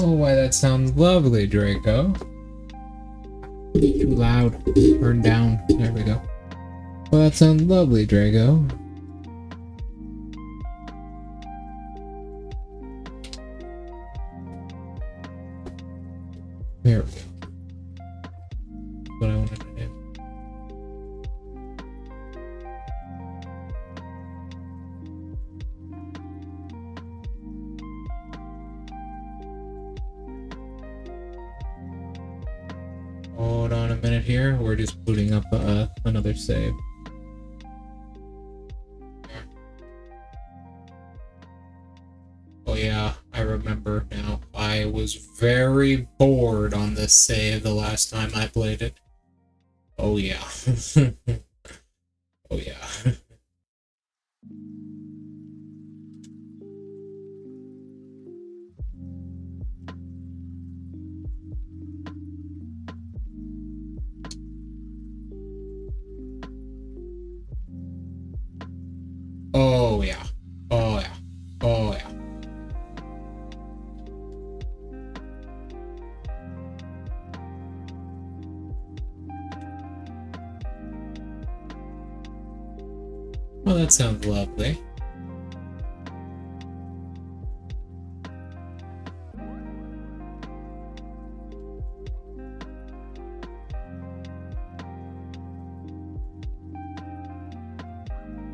Oh, why that sounds lovely, Draco. Too loud. Turn down. There we go. Well, that sounds lovely, Draco. There we go. What I wanted to do. Hold on a minute here. We're just booting up another save. Oh yeah, I remember now. I was very bored on this save the last time I played it. Oh yeah. Oh yeah. Oh yeah. Oh yeah. Oh yeah. Well, that sounds lovely.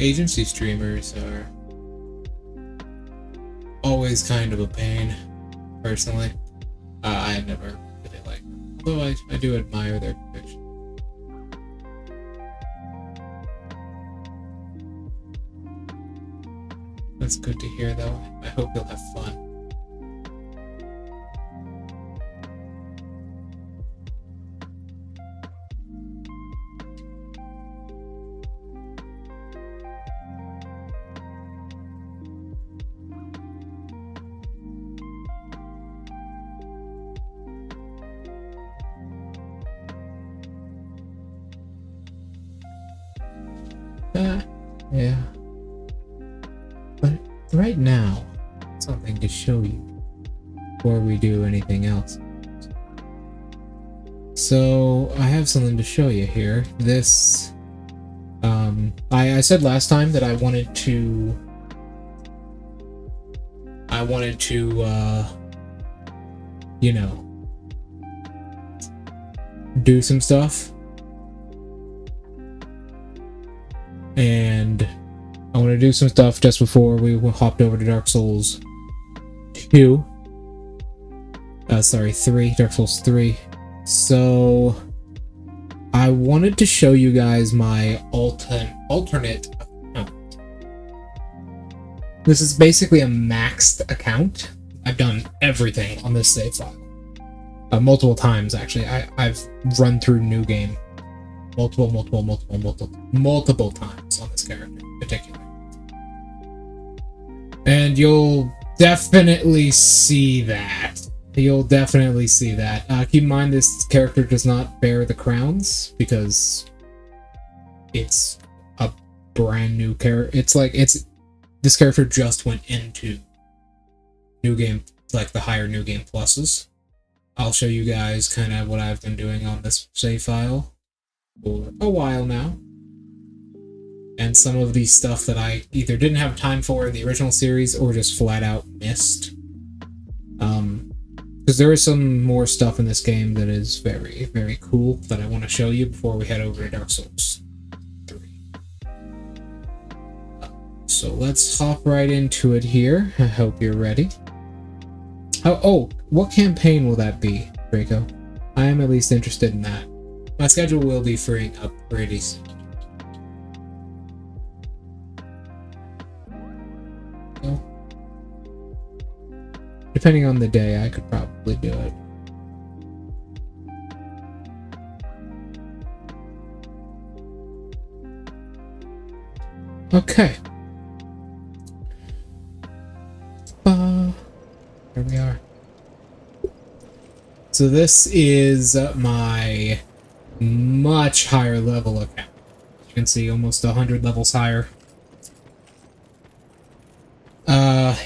Agency streamers are always kind of a pain, personally. I never really like them, although I do admire their conviction. That's good to hear, though. I hope you'll have fun. Yeah. But right now, something to show you before we do anything else. So, I have something to show you here. This, I said last time that I wanted to, you know, do some stuff. And I want to do some stuff just before we hopped over to Dark Souls 2. Sorry, 3. Dark Souls 3. So, I wanted to show you guys my alternate account. This is basically a maxed account. I've done everything on this save file. Multiple times, actually. I've run through New Game multiple times on this character in particular. And you'll definitely see that. You'll definitely see that. Keep in mind this character does not bear the crowns because it's a brand new character. This character just went into New Game, like the higher New Game pluses. I'll show you guys kind of what I've been doing on this save file for a while now. And some of the stuff that I either didn't have time for in the original series or just flat out missed. Because there is some more stuff in this game that is very, very cool that I want to show you before we head over to Dark Souls 3. So let's hop right into it here. I hope you're ready. Oh, what campaign will that be, Draco? I am at least interested in that. My schedule will be freeing up pretty soon. So, depending on the day, I could probably do it. Okay. Here we are. So this is my much higher level account. You can see almost 100 levels higher. Yeah.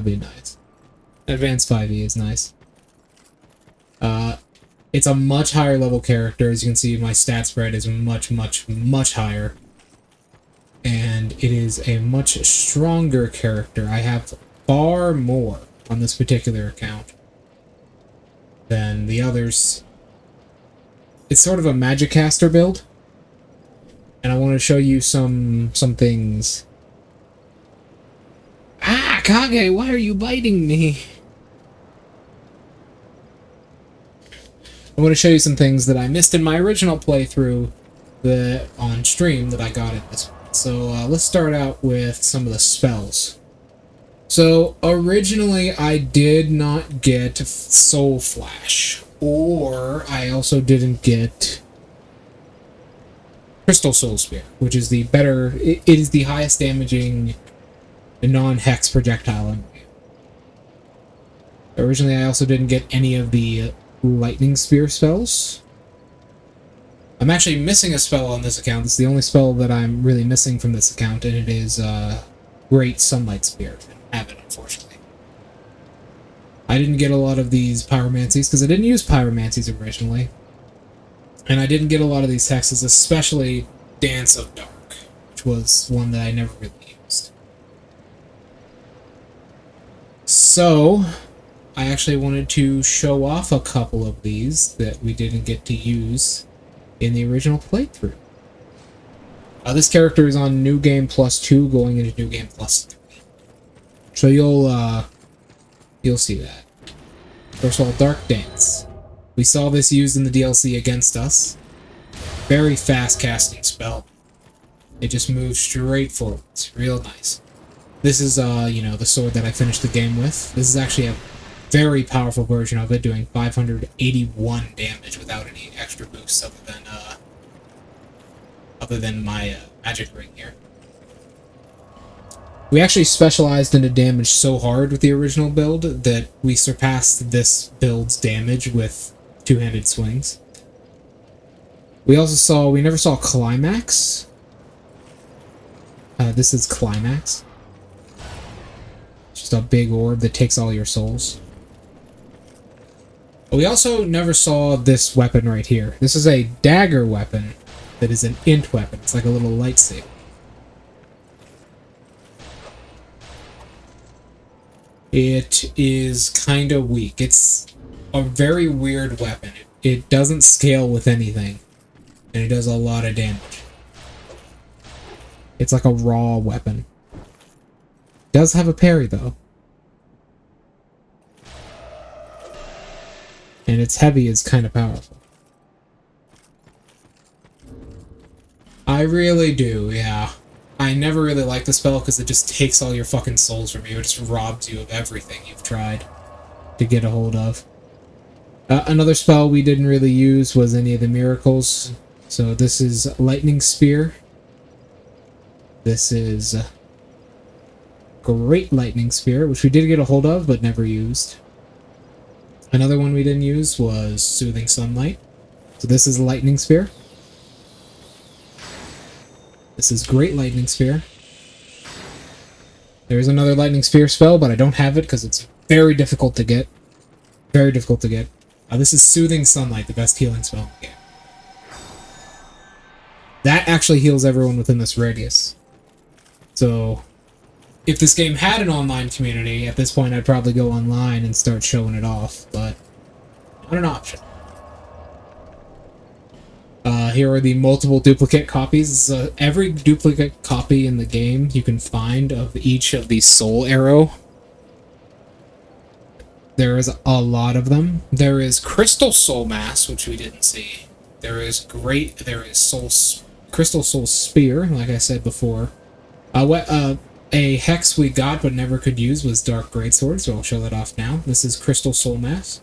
be nice. Advanced 5e is nice. It's a much higher level character. As you can see, my stat spread is much, much, much higher. And it is a much stronger character. I have far more on this particular account than the others. It's sort of a magic caster build. And I want to show you some things. Ah, Kage, why are you biting me? I want to show you some things that I missed in my original playthrough on stream that I got in this one. So let's start out with some of the spells. So originally I did not get Soul Flash, or I also didn't get Crystal Soul Spear, which is the better, it is the highest damaging non-hex projectile in the game. Originally I also didn't get any of the Lightning Spear spells. I'm actually missing a spell on this account. It's the only spell that I'm really missing from this account, and it is Great Sunlight Spear. I don't have it, unfortunately. I didn't get a lot of these pyromancies, because I didn't use pyromancies originally. And I didn't get a lot of these hexes, especially Dance of Dark, which was one that I never really used. So I actually wanted to show off a couple of these that we didn't get to use in the original playthrough. This character is on New Game Plus 2 going into New Game Plus 3. So you'll see that. First of all, Dark Dance. We saw this used in the DLC Against Us. Very fast casting spell. It just moves straight forward. It's real nice. This is, you know, the sword that I finished the game with. This is actually a very powerful version of it, doing 581 damage without any extra boosts other than my magic ring here. We actually specialized into damage so hard with the original build that we surpassed this build's damage with two-handed swings. We never saw Climax. This is Climax. Just a big orb that takes all your souls. We also never saw this weapon right here. This is a dagger weapon that is an int weapon. It's like a little lightsaber. It is kind of weak. It's a very weird weapon. It doesn't scale with anything, and it does a lot of damage. It's like a raw weapon. It does have a parry, though. And its heavy is kind of powerful. I really do, yeah. I never really liked the spell because it just takes all your fucking souls from you. It just robs you of everything you've tried to get a hold of. Another spell we didn't really use was any of the miracles. So this is Lightning Spear. This is Great Lightning Spear, which we did get a hold of but never used. Another one we didn't use was Soothing Sunlight. So this is Lightning Spear. This is Great Lightning Spear. There is another Lightning Spear spell, but I don't have it because it's very difficult to get. Very difficult to get. This is Soothing Sunlight, the best healing spell in the game. That actually heals everyone within this radius. So if this game had an online community, at this point I'd probably go online and start showing it off, but not an option. Here are the multiple duplicate copies. Every duplicate copy in the game you can find of each of the soul arrow. There is a lot of them. There is Crystal Soul Mass, which we didn't see. There is Crystal Soul Spear, like I said before. A hex we got but never could use was Dark Greatsword, so I'll show that off now. This is Crystal Soul Mass.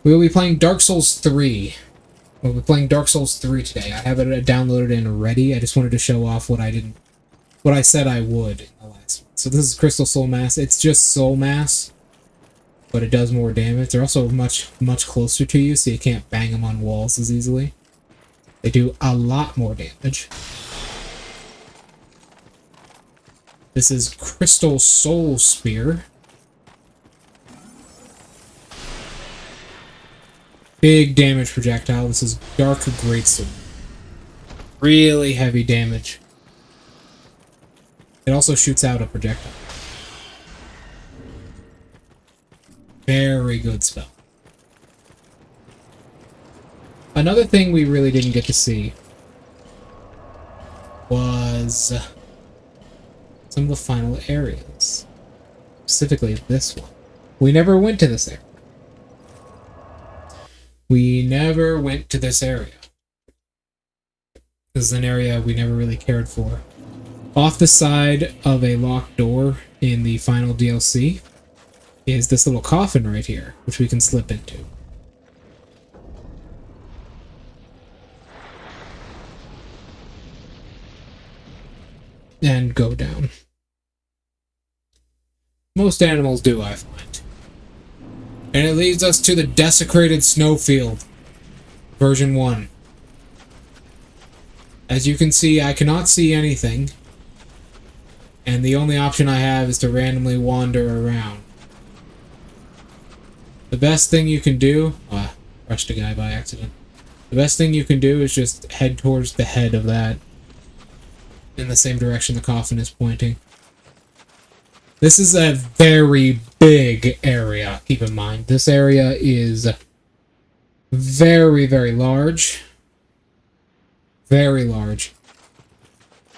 We will be playing Dark Souls 3. We'll be playing Dark Souls 3 today. I have it downloaded and ready. I just wanted to show off what I said I would in the last one. So this is Crystal Soul Mass. It's just Soul Mass, but it does more damage. They're also much closer to you, so you can't bang them on walls as easily. They do a lot more damage. This is Crystal Soul Spear. Big damage projectile. This is Dark Greatsword. Really heavy damage. It also shoots out a projectile. Very good spell. Another thing we really didn't get to see was some of the final areas. Specifically this one. We never went to this area. We never went to this area. This is an area we never really cared for. Off the side of a locked door in the final DLC is this little coffin right here, which we can slip into. And go down. Most animals do, I find. And it leads us to the Desecrated Snowfield, version 1. As you can see, I cannot see anything, and the only option I have is to randomly wander around. The best thing you can do... Oh, I rushed a guy by accident. The best thing you can do is just head towards the head of that, in the same direction the coffin is pointing. This is a very big area, keep in mind. This area is very, very large. Very large.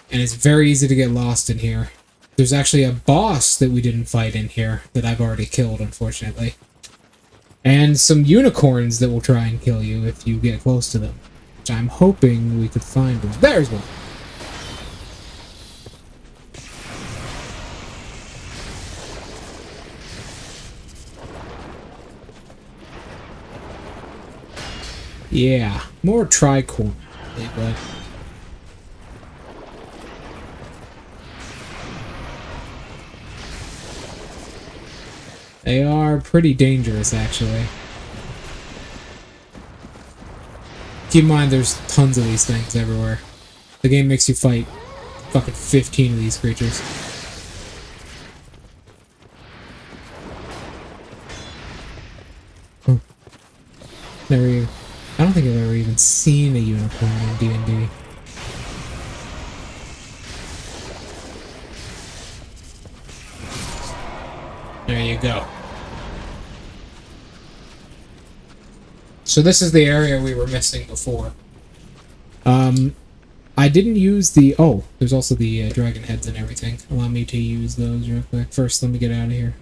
And it's very easy to get lost in here. There's actually a boss that we didn't fight in here that I've already killed, unfortunately. And some unicorns that will try and kill you if you get close to them. Which I'm hoping we could find one. There's one! Yeah, more tricorn, but they are pretty dangerous, actually. Keep in mind, there's tons of these things everywhere. The game makes you fight fucking 15 of these creatures. Huh. Never even... I don't think I've ever even seen a unicorn in D&D. There you go. So this is the area we were missing before. I didn't use the... Oh, there's also the dragon heads and everything. Allow me to use those real quick. First, let me get out of here.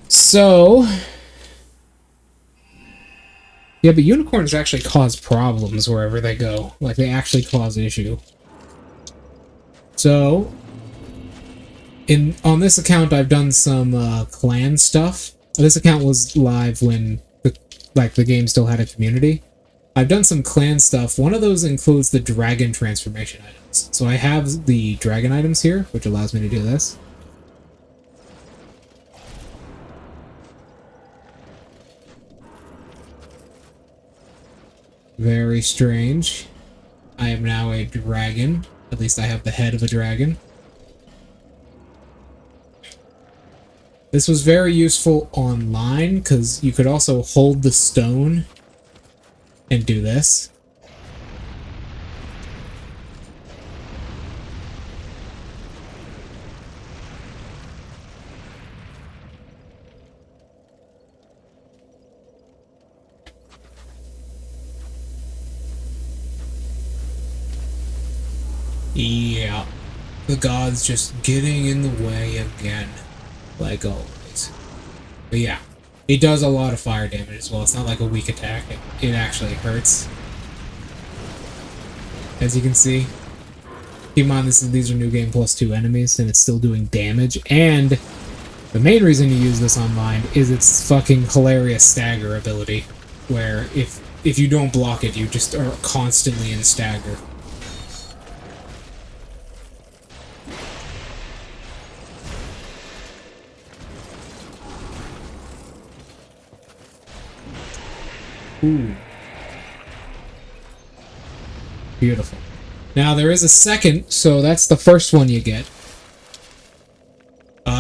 So... Yeah, but unicorns actually cause problems wherever they go. Like, they actually cause issue. So, on this account, I've done some clan stuff. This account was live when the game still had a community. I've done some clan stuff. One of those includes the dragon transformation items. So I have the dragon items here, which allows me to do this. Very strange. I am now a dragon. At least I have the head of a dragon. This was very useful online, because you could also hold the stone and do this. Yeah, the gods just getting in the way again, like always. But yeah, it does a lot of fire damage as well. It's not like a weak attack. It actually hurts. As you can see. Keep in mind, these are New Game Plus 2 enemies, and it's still doing damage. And the main reason you use this online is its fucking hilarious stagger ability, where if you don't block it, you just are constantly in stagger. Ooh. Beautiful. Now, there is a second, so that's the first one you get.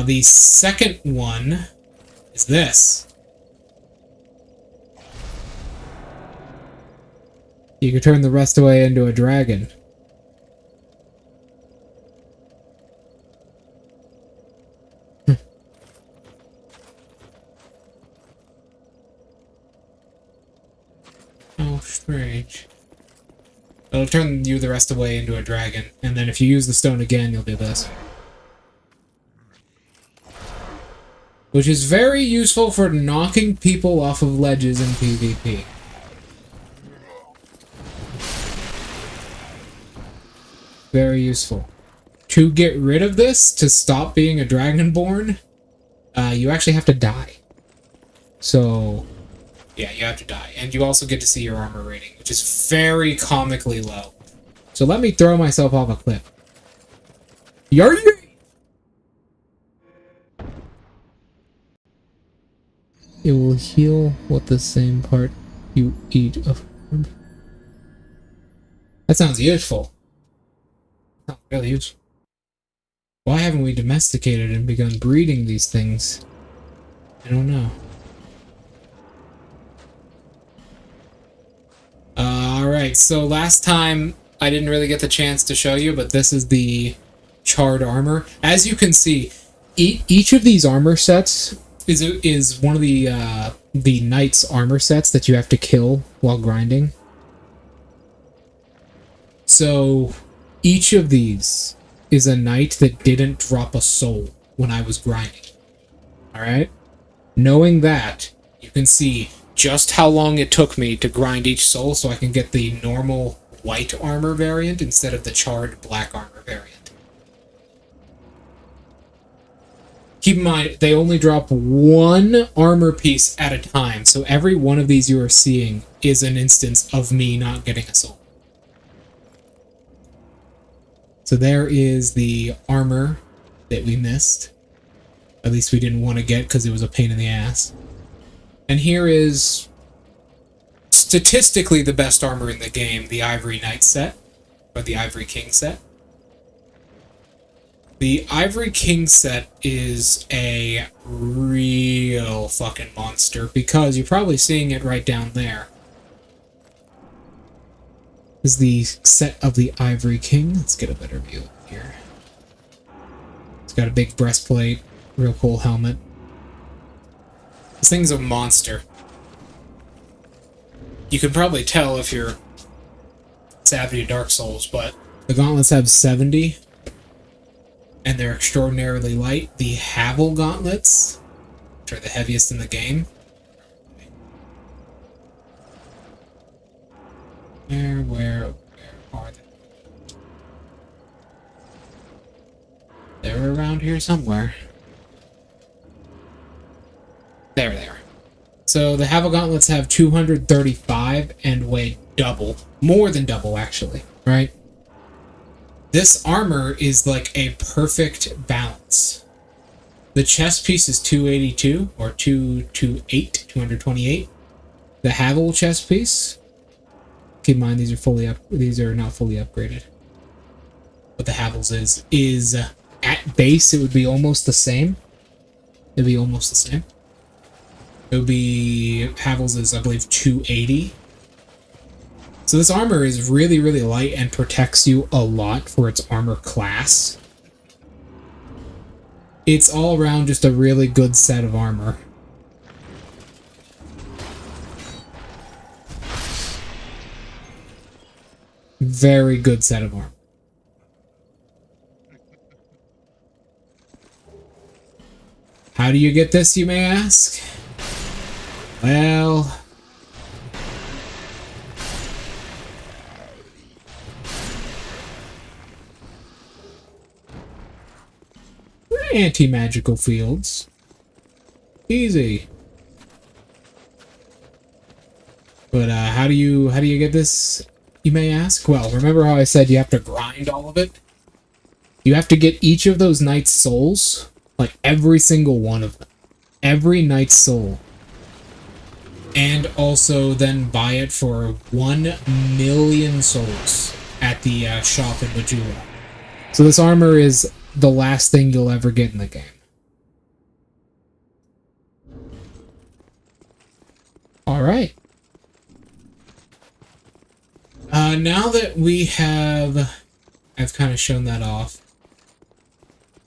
The second one is this. You can turn the rest away into a dragon. Oh, strange. It'll turn you the rest away into a dragon, and then if you use the stone again, you'll do this. Which is very useful for knocking people off of ledges in PvP. Very useful. To get rid of this, to stop being a dragonborn, you actually have to die. So, yeah, you have to die. And you also get to see your armor rating, which is very comically low. So let me throw myself off a cliff. Yardy! It will heal with the same part you eat of. That sounds useful. Not really useful. Why haven't we domesticated and begun breeding these things? I don't know. Alright, so last time I didn't really get the chance to show you, but this is the charred armor. As you can see, each of these armor sets is one of the knight's armor sets that you have to kill while grinding. So each of these is a knight that didn't drop a soul when I was grinding. Alright? Knowing that, you can see just how long it took me to grind each soul so I can get the normal white armor variant instead of the charred black armor variant. Keep in mind, they only drop one armor piece at a time, so every one of these you are seeing is an instance of me not getting a soul. So there is the armor that we missed. At least we didn't want to get because it was a pain in the ass. And here is statistically the best armor in the game, the Ivory Knight set, or the Ivory King set. The Ivory King set is a real fucking monster because you're probably seeing it right down there. This is the set of the Ivory King. Let's get a better view here. It's got a big breastplate, real cool helmet. This thing's a monster. You can probably tell if you're savvy to Darksouls, but the gauntlets have 70. And they're extraordinarily light. The Havel gauntlets, which are the heaviest in the game. Where are they? They're around here somewhere. There they are. So the Havel gauntlets have 235 and weigh double. More than double, actually, right? This armor is like a perfect balance. The chest piece is 282 or 228. The Havel chest piece. Keep in mind these are not fully upgraded. What the Havel's is at base it would be almost the same. It'd be almost the same. It would be Havel's is I believe 280. So this armor is really, really light and protects you a lot for its armor class. It's all around just a really good set of armor. Very good set of armor. How do you get this, you may ask? Well, anti-magical fields. Easy. But how do you get this, you may ask? Well, remember how I said you have to grind all of it? You have to get each of those knight's souls, like every single one of them. Every knight's soul. And also then buy it for 1 million souls at at the shop in Myuu. So this armor is the last thing you'll ever get in the game. Alright. Now that we have... I've kind of shown that off.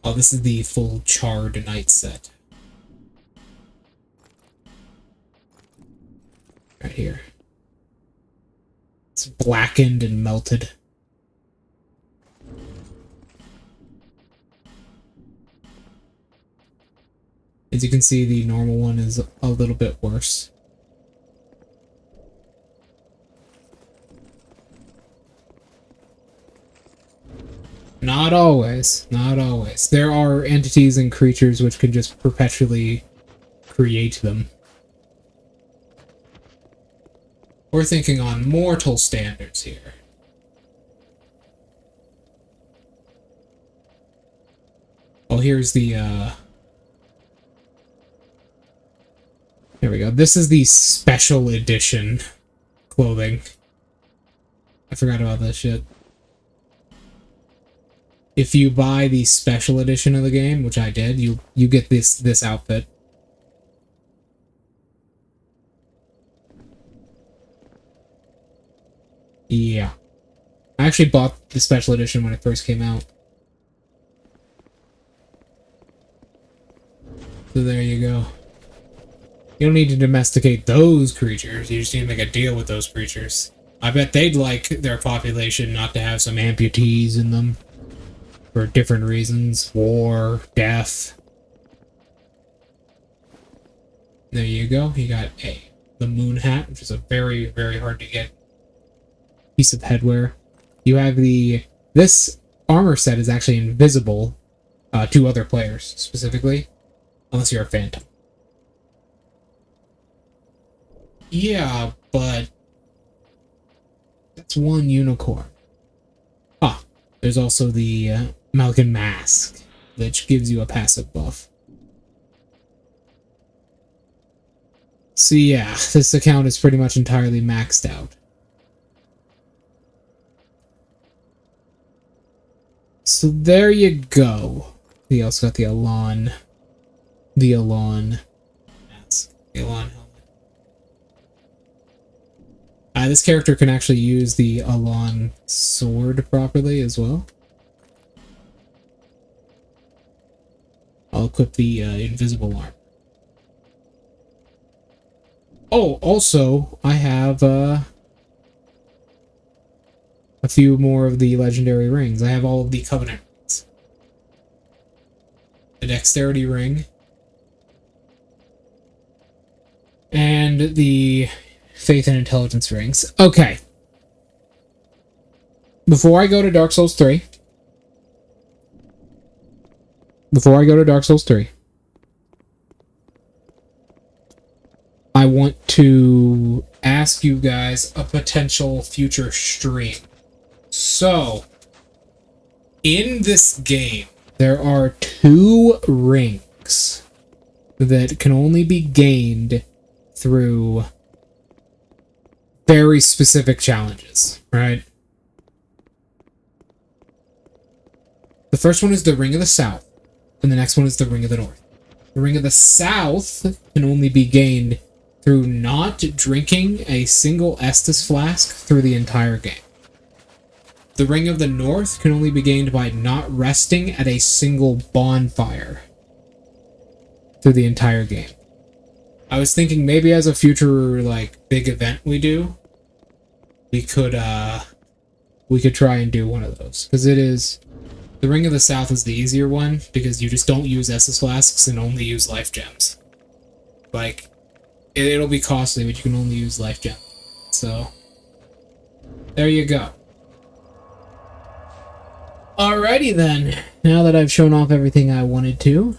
Oh, this is the full charred knight set. Right here. It's blackened and melted. As you can see, the normal one is a little bit worse. Not always. Not always. There are entities and creatures which can just perpetually create them. We're thinking on mortal standards here. Oh, here's the, There we go. This is the special edition clothing. I forgot about this shit. If you buy the special edition of the game, which I did, you get this outfit. Yeah. I actually bought the special edition when it first came out. So there you go. You don't need to domesticate those creatures, you just need to make a deal with those creatures. I bet they'd like their population not to have some amputees in them. For different reasons. War, death. There you go. You got the moon hat, which is a very, very hard to get piece of headwear. You have this armor set is actually invisible to other players, specifically. Unless you're a phantom. Yeah, but that's one unicorn. Ah, there's also the Malkin Mask, which gives you a passive buff. So yeah, this account is pretty much entirely maxed out. So there you go. We also got the Elan mask, the Elan helmet. This character can actually use the Elan sword properly as well. I'll equip the invisible arm. Oh, also, I have a few more of the legendary rings. I have all of the Covenant rings. The Dexterity ring. And the Faith and Intelligence rings. Okay. Before I go to Dark Souls 3, I want to ask you guys a potential future stream. So, in this game, there are 2 rings that can only be gained through very specific challenges, right? The first one is the Ring of the South, and the next one is the Ring of the North. The Ring of the South can only be gained through not drinking a single Estus flask through the entire game. The Ring of the North can only be gained by not resting at a single bonfire through the entire game. I was thinking maybe as a future, like, big event we do, we could try and do one of those. Because it is... The Ring of the South is the easier one, because you just don't use Estus flasks and only use life gems. Like, it'll be costly, but you can only use life gems. So, there you go. Alrighty then, now that I've shown off everything I wanted to,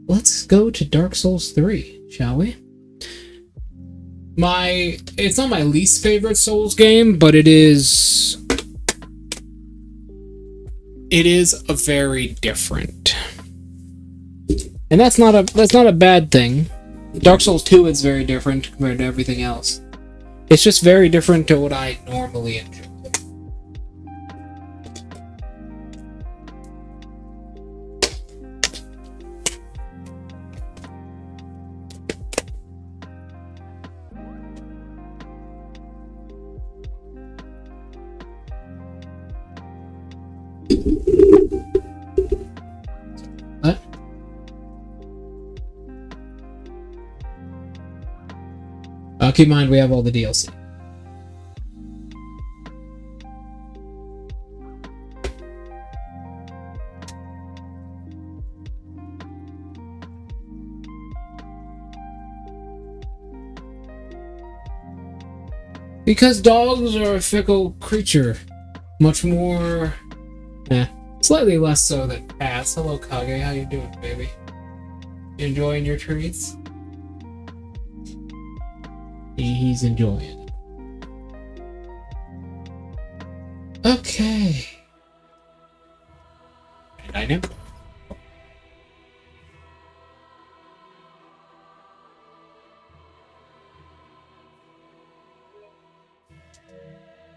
let's go to Dark Souls 3, shall we? It's not my least favorite Souls game, but it is a very different. And that's not a bad thing. Dark Souls 2 is very different compared to everything else. It's just very different to what I normally enjoy. Keep in mind, we have all the DLC. Because dogs are a fickle creature. Much more... slightly less so than cats. Hello, Kage. How you doing, baby? You enjoying your treats? He's enjoying it. Okay. And I know.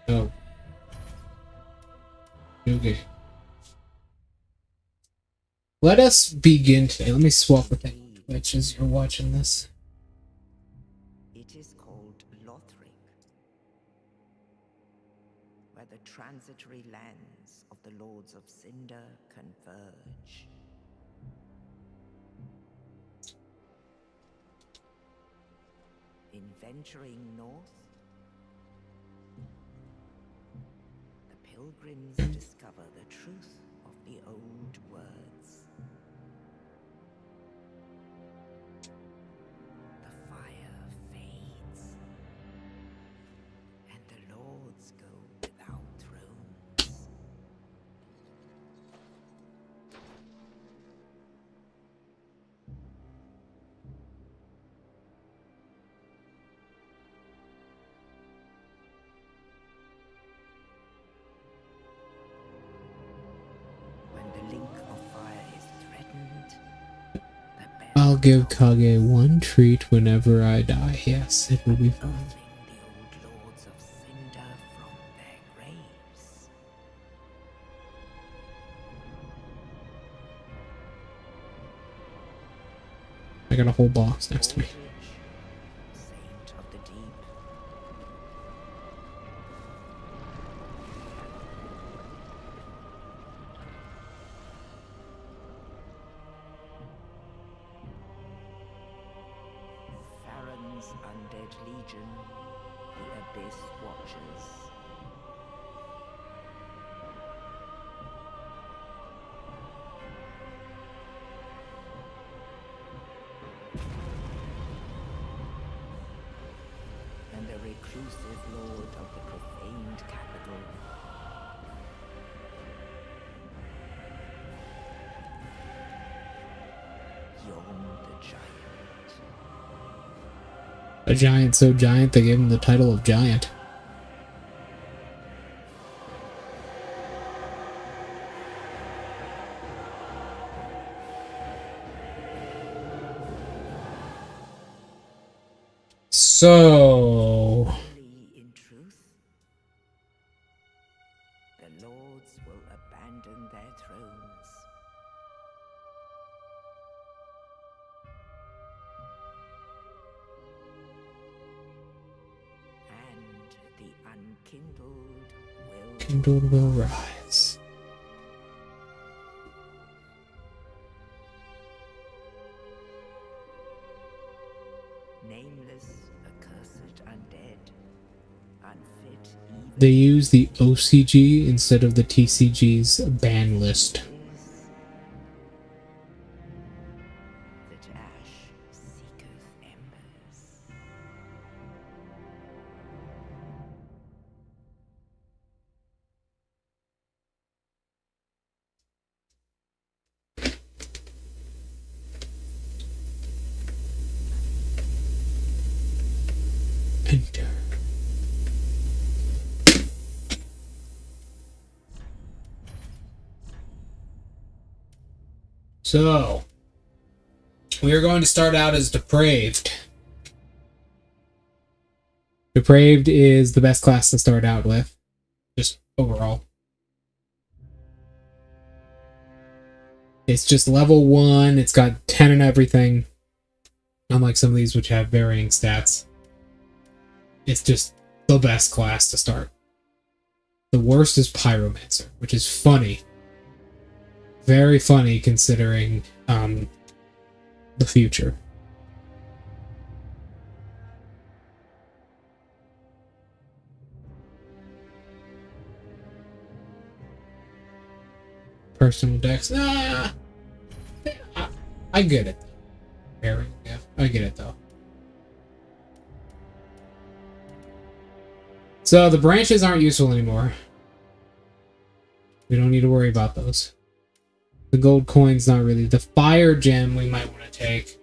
Oh. Okay. Let us begin today. Let me swap with Twitch as you're watching this. It is called Lothric, where the transitory lands of the Lords of Cinder converge. In venturing north, the pilgrims discover the truth of the old words. The fire fades, and the lords go without thrones. When the link of fire is threatened, the I'll give Kage one treat whenever I die. Yes, it will be fine. the old lords of Cinder from their graves. I got a whole box next to me. Aldrich, saint of the deep. Farron's undead legion, the Abyss Watchers. And the reclusive lord of the profaned capital. Yon the Giant. A giant so giant they gave him the title of giant. So... Only in truth, the lords will abandon their thrones. And the unkindled will Kindled will rise. nameless, accursed undead, unfit even They use the OCG instead of the TCG's ban list. is that ash seeketh embers. Enter. So, we are going to start out as Depraved. Depraved is the best class to start out with, just overall. It's just level 1, it's got 10 and everything, unlike some of these which have varying stats. It's just the best class to start. The worst is Pyromancer, which is funny. Very funny considering the future. personal dex. Nah, I get it. Pairing, yeah, I get it though. So the branches aren't useful anymore. We don't need to worry about those. The gold coin's not really. The fire gem we might want to take.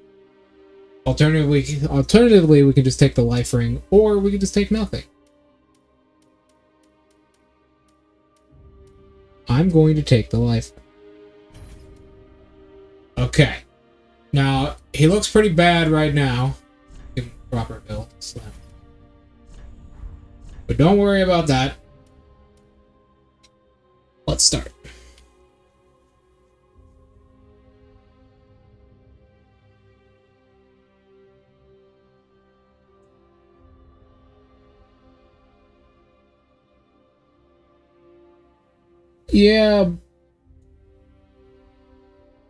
Alternatively, we can just take the life ring, or we can just take nothing. I'm going to take the life ring. Okay. Now, he looks pretty bad right now. Give him a proper build. Slam. But don't worry about that. Let's start. Yeah,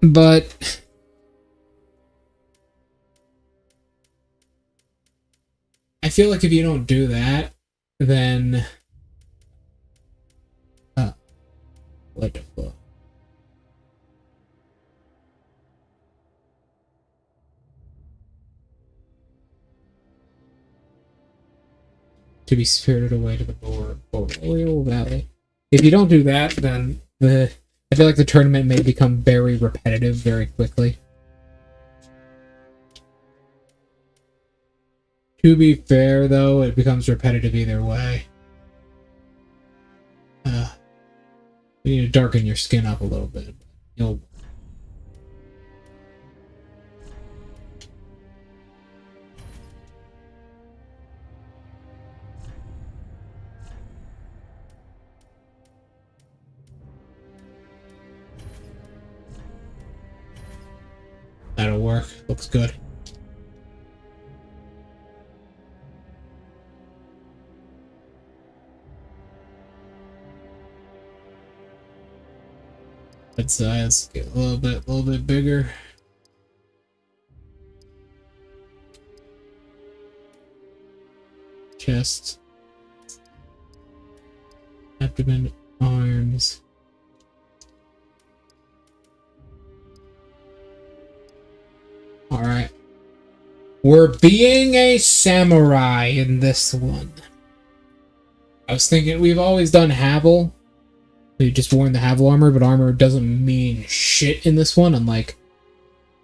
but I feel like if you don't do that, then what the fuck? To be spirited away to the Boreal Valley. If you don't do that, then I feel like the tournament may become very repetitive very quickly. To be fair, though, it becomes repetitive either way. You need to darken your skin up a little bit. You'll... That'll work. Looks good. Head size get a little bit bigger. Chest, abdomen, arms. All right, we're being a samurai in this one. I was thinking we've always done Havel. We just worn the Havel armor, but armor doesn't mean shit in this one. Unlike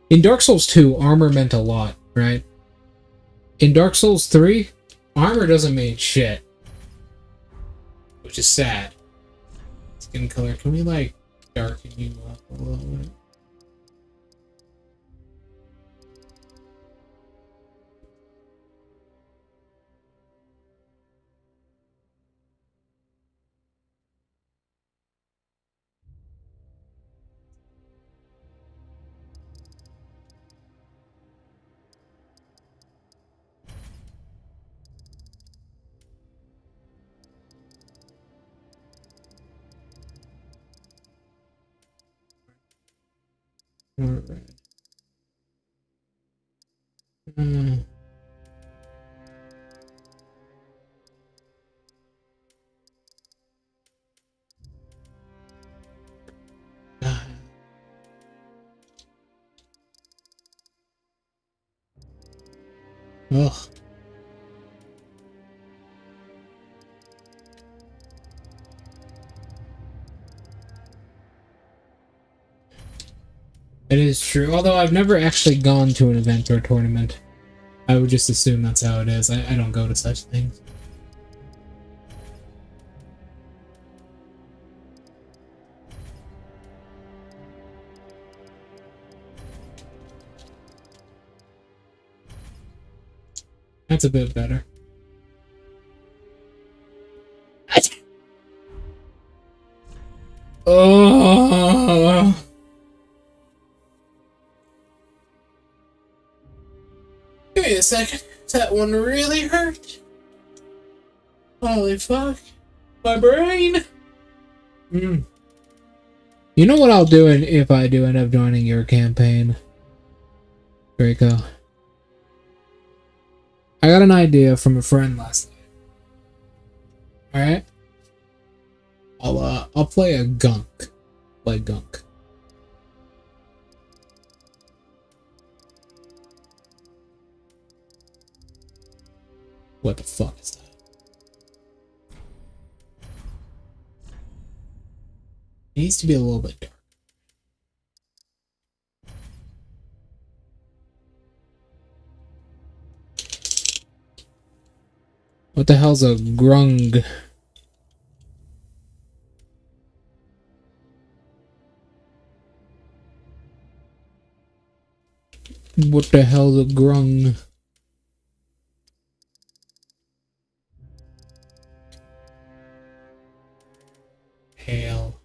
in Dark Souls 2, armor meant a lot, right? In Dark Souls 3, armor doesn't mean shit, which is sad. Skin color, can we like darken you up a little bit? Alright. Ugh. It is true, although I've never actually gone to an event or a tournament. I would just assume that's how it is. I don't go to such things. That's a bit better. Oh. Give me a second. That one really hurt. Holy fuck. My brain. You know what I'll do if I do end up joining your campaign, Draco? I got an idea from a friend last night. Alright? I'll play a gunk. by gunk. What the fuck is that? It needs to be a little bit dark. What the hell's a grung? What the hell's a grung? Hail.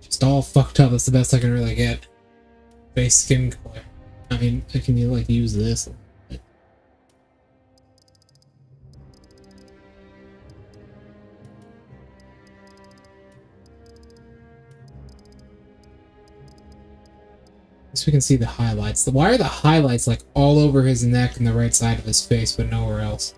Just all fucked up. That's the best I can really get. Base skin color. I mean, I can like use this. So we can see the highlights. Why are the highlights like all over his neck and the right side of his face, but nowhere else?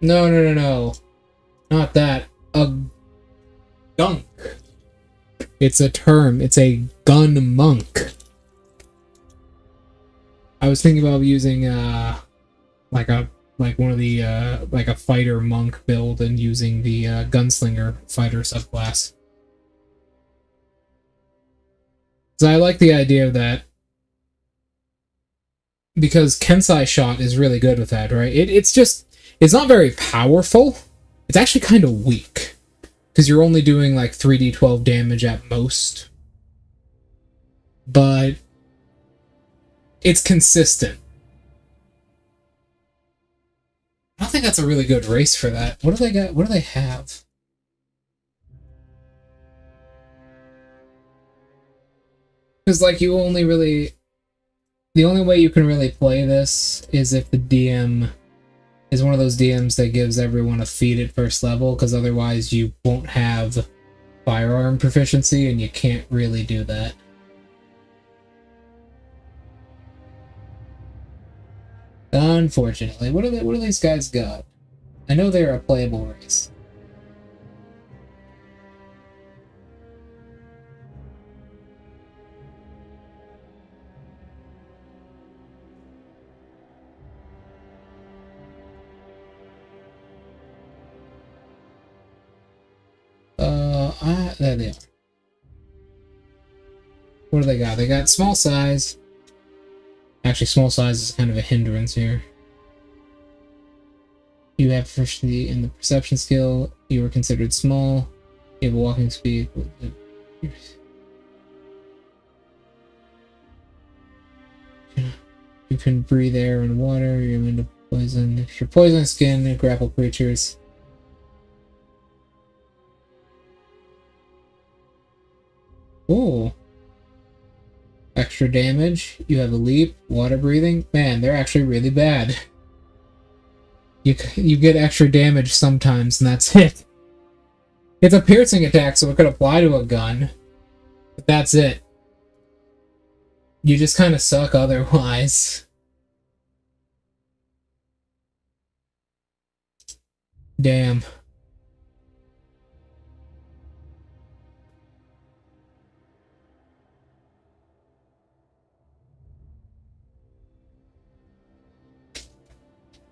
No. Not that. A gunk. It's a term. It's a gun monk. I was thinking about using like one of the like a fighter monk build and using the gunslinger fighter subclass. So I like the idea of that. Because Kensai shot is really good with that, right? It's not very powerful. It's actually kind of weak. Because you're only doing like 3d12 damage at most. But it's consistent. I don't think that's a really good race for that. What do they got? What do they have? Because like you only really... The only way you can really play this is if the DM is one of those DMs that gives everyone a feat at first level, because otherwise you won't have firearm proficiency and you can't really do that. Unfortunately. What do these guys got? I know they're a playable race. There they are. What do they got? They got small size. Actually, small size is kind of a hindrance here. You have proficiency in the perception skill. You were considered small. You have a walking speed. You can breathe air and water. You're immune to poison. If you're poison skin, you grapple creatures. Ooh. Extra damage. You have a leap. Water breathing. Man, they're actually really bad. You get extra damage sometimes, and that's it. It's a piercing attack, so it could apply to a gun. But that's it. You just kind of suck otherwise. Damn.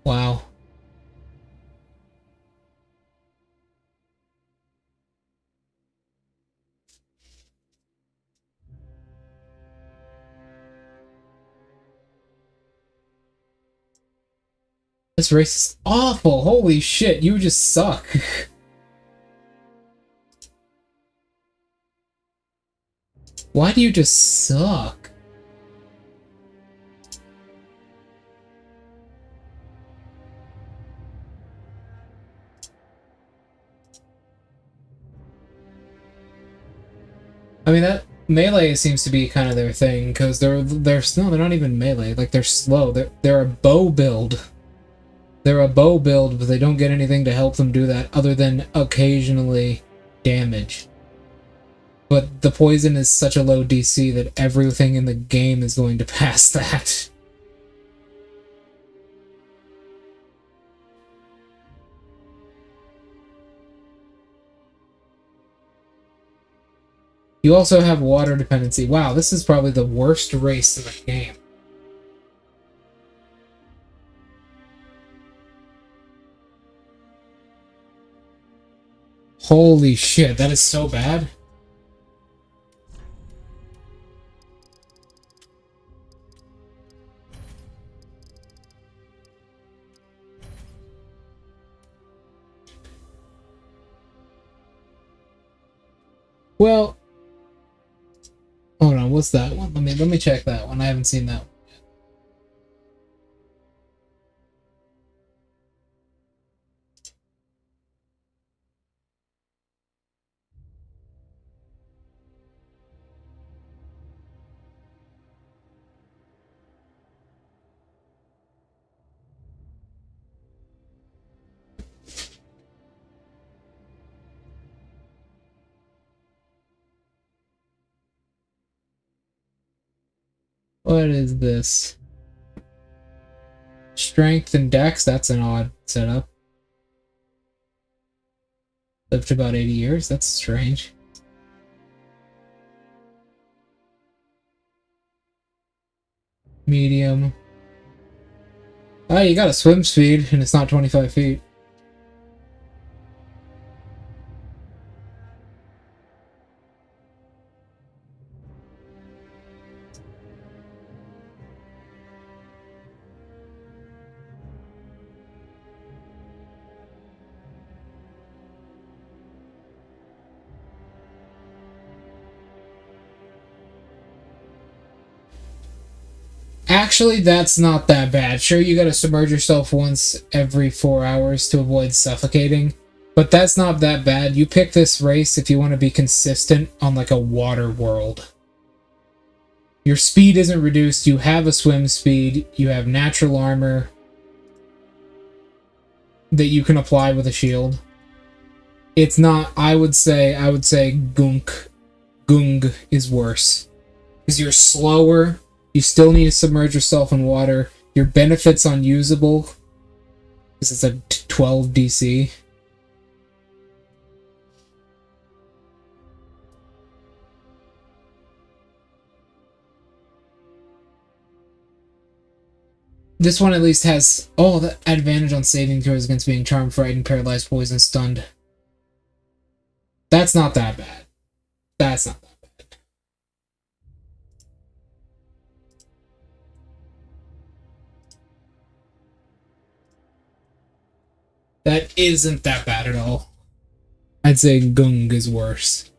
Wow. This race is awful. Holy shit, you just suck. Why do you just suck? I mean, that melee seems to be kind of their thing, because they're not even melee. Like, they're slow. They're a bow build. They're a bow build, but they don't get anything to help them do that other than occasionally damage. But the poison is such a low DC that everything in the game is going to pass that. You also have water dependency. Wow, this is probably the worst race in the game. Holy shit, that is so bad. Well, hold on, what's that one? Let me check that one. I haven't seen that one. What is this? Strength and Dex, that's an odd setup. Lived about 80 years, that's strange. Medium. Oh, you got a swim speed, and it's not 25 feet. Actually, that's not that bad. Sure, you gotta submerge yourself once every 4 hours to avoid suffocating, but that's not that bad. You pick this race if you want to be consistent on like a water world. Your speed isn't reduced, you have a swim speed, you have natural armor that you can apply with a shield. It's not, I would say Gung is worse. Because you're slower. You still need to submerge yourself in water. Your benefit's unusable, because it's a 12 DC. This one at least has the advantage on saving throws against being charmed, frightened, paralyzed, poisoned, stunned. That's not that bad. That's not that bad. That isn't that bad at all. I'd say Gung is worse.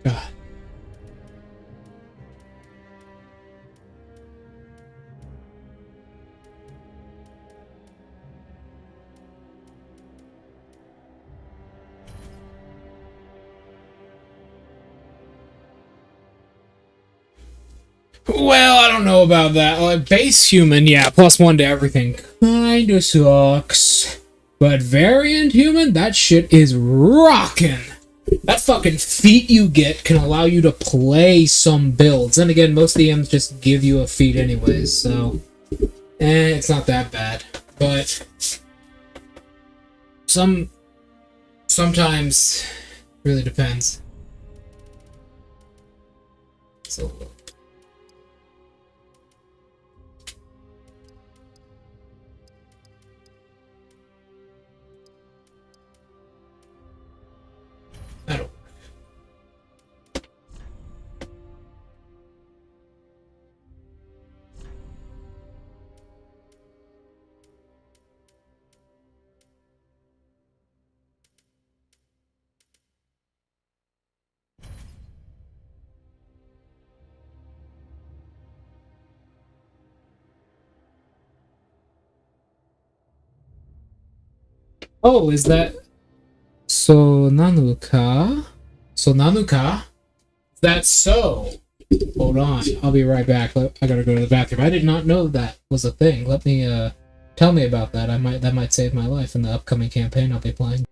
God. Well, I don't know about that. Like, base human, yeah, +1 to everything kinda sucks. But variant human, that shit is rockin'. That fucking feat you get can allow you to play some builds. And again, most DMs just give you a feat anyways, so... it's not that bad. But... some Sometimes, really depends. So. That'll. Oh, is that so Nanuka? So Nanuka? That's so. Hold on, I'll be right back. I gotta go to the bathroom. I did not know that was a thing. Let me tell me about that. That might save my life in the upcoming campaign I'll be playing.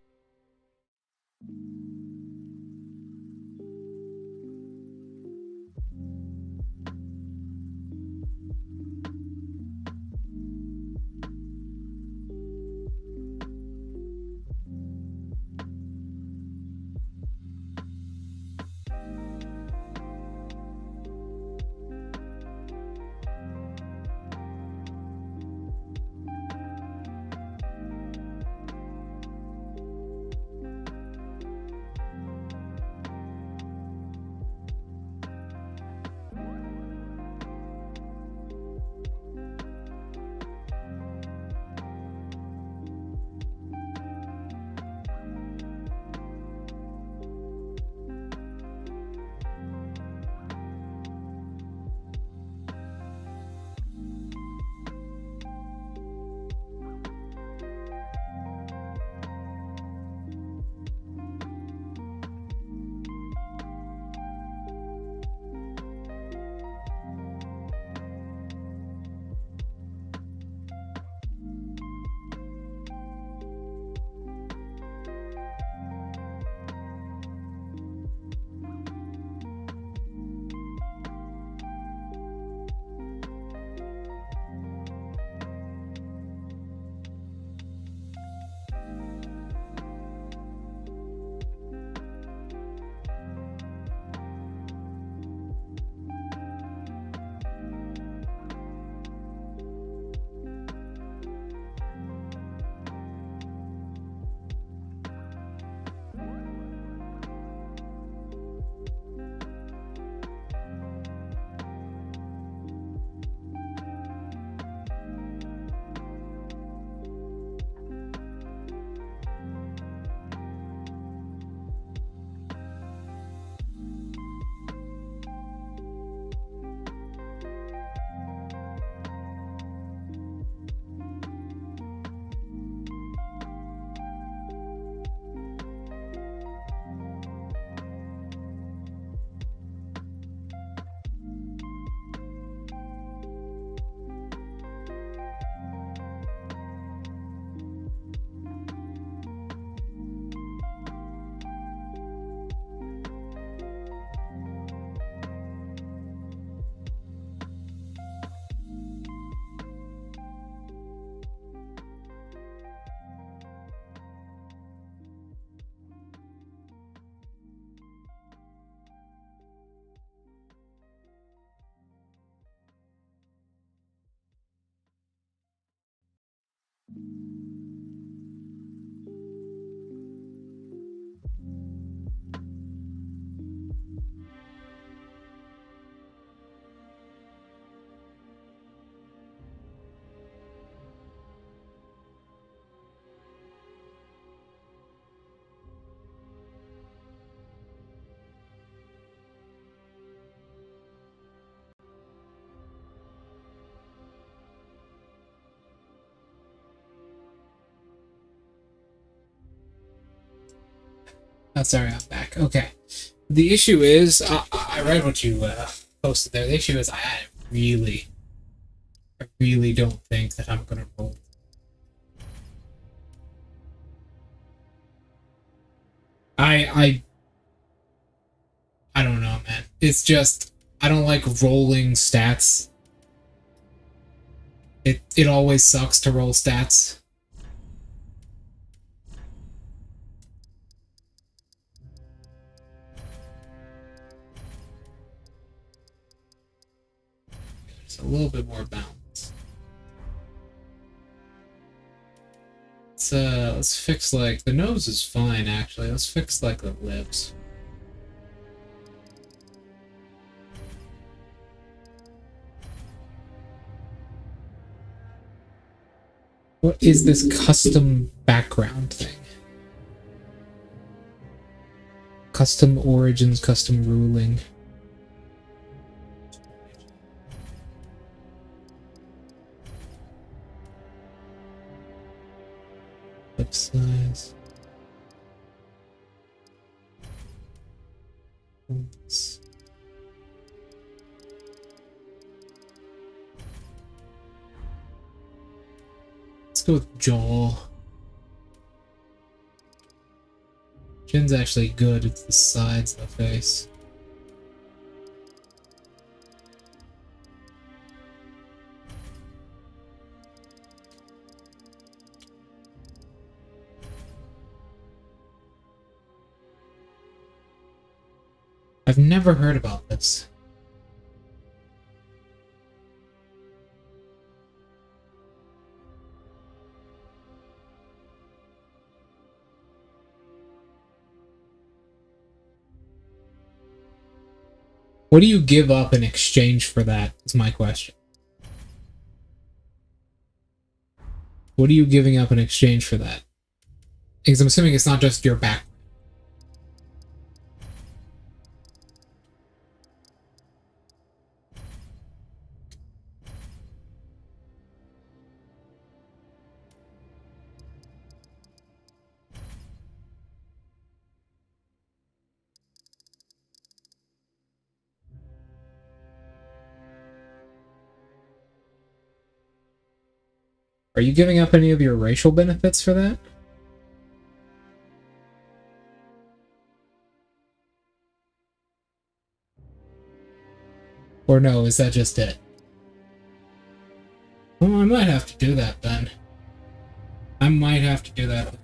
Oh, sorry, I'm back. Okay. The issue is, I read what you posted there. The issue is, I really don't think that I'm gonna roll. I don't know, man. It's just, I don't like rolling stats. It always sucks to roll stats. It's a little bit more balanced. Let's fix, like, the nose is fine, actually. Let's fix, like, the lips. What is this custom background thing? Custom origins, custom ruling. Lip size. Oops. Let's go with jaw. Chin's actually good, it's the sides of the face. I've never heard about this. What do you give up in exchange for that, is my question. What are you giving up in exchange for that? Because I'm assuming it's not just your back. Are you giving up any of your racial benefits for that? Or no, is that just it? Well, I might have to do that then. I might have to do that.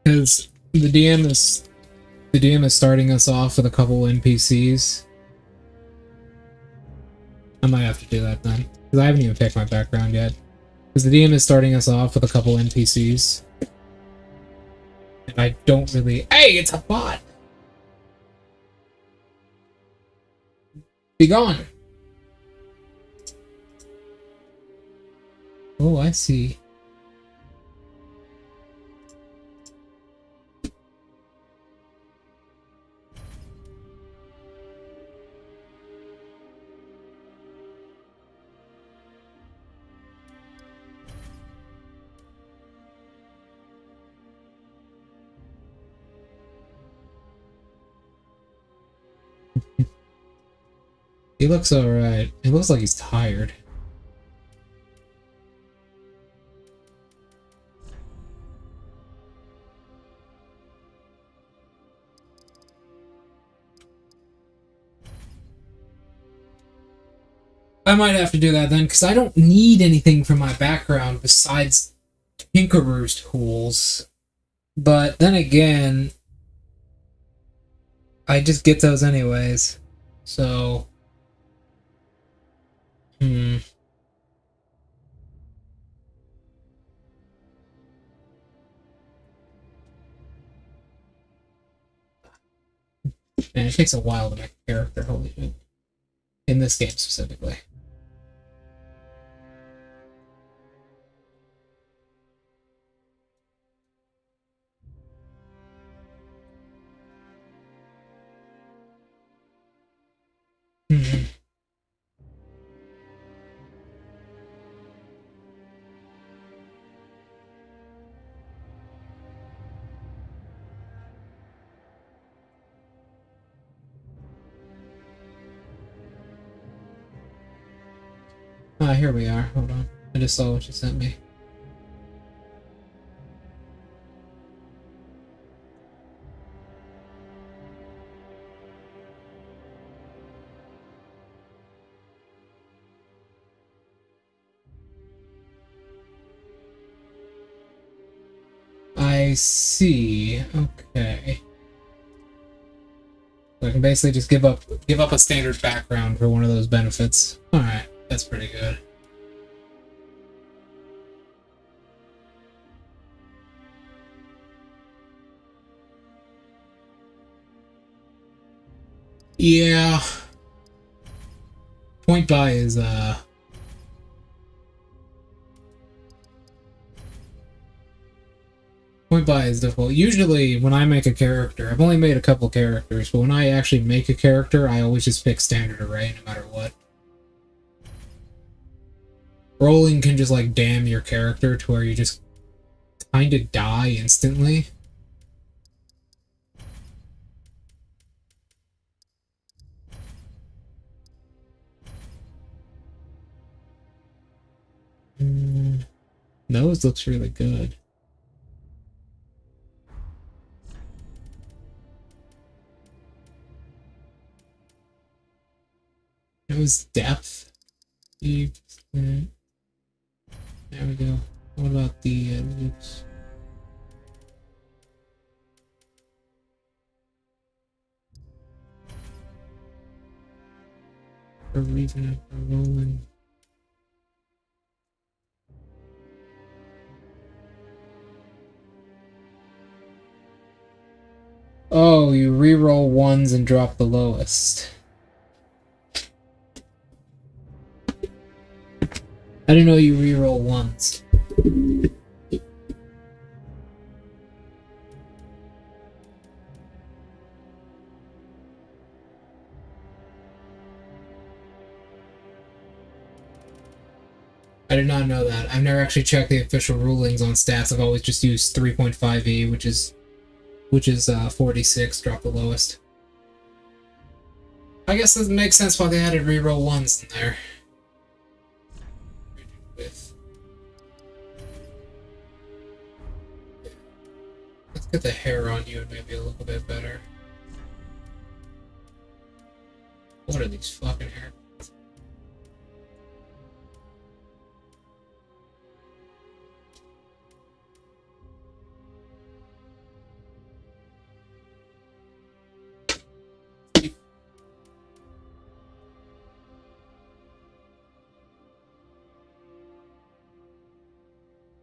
Because the DM is starting us off with a couple NPCs. I might have to do that then. Because I haven't even picked my background yet. Because the DM is starting us off with a couple NPCs. And I don't really... Hey, it's a bot! Be gone! Oh, I see. He looks alright. He looks like he's tired. I might have to do that then, because I don't need anything from my background besides Tinkerer's tools. But then again, I just get those anyways. So... Man, it takes a while to make a character, holy shit. In this game specifically. Ah, here we are. Hold on. I just saw what you sent me. I see. Okay. I can basically just give up a standard background for one of those benefits. Alright, that's pretty good. Yeah. Point buy is difficult. Usually when I make a character, I've only made a couple characters, but when I actually make a character, I always just pick standard array no matter what. Rolling can just like damn your character to where you just kinda die instantly. Nose looks really good. Nose depth. Deep. There we go. What about the loops? For reason for rolling. Oh, you reroll ones and drop the lowest. I didn't know you reroll ones. I did not know that. I've never actually checked the official rulings on stats. I've always just used 3.5e, which is 46, drop the lowest. I guess this makes sense why they added reroll ones in there. Let's get the hair on you and maybe a little bit better. What are these fucking hair?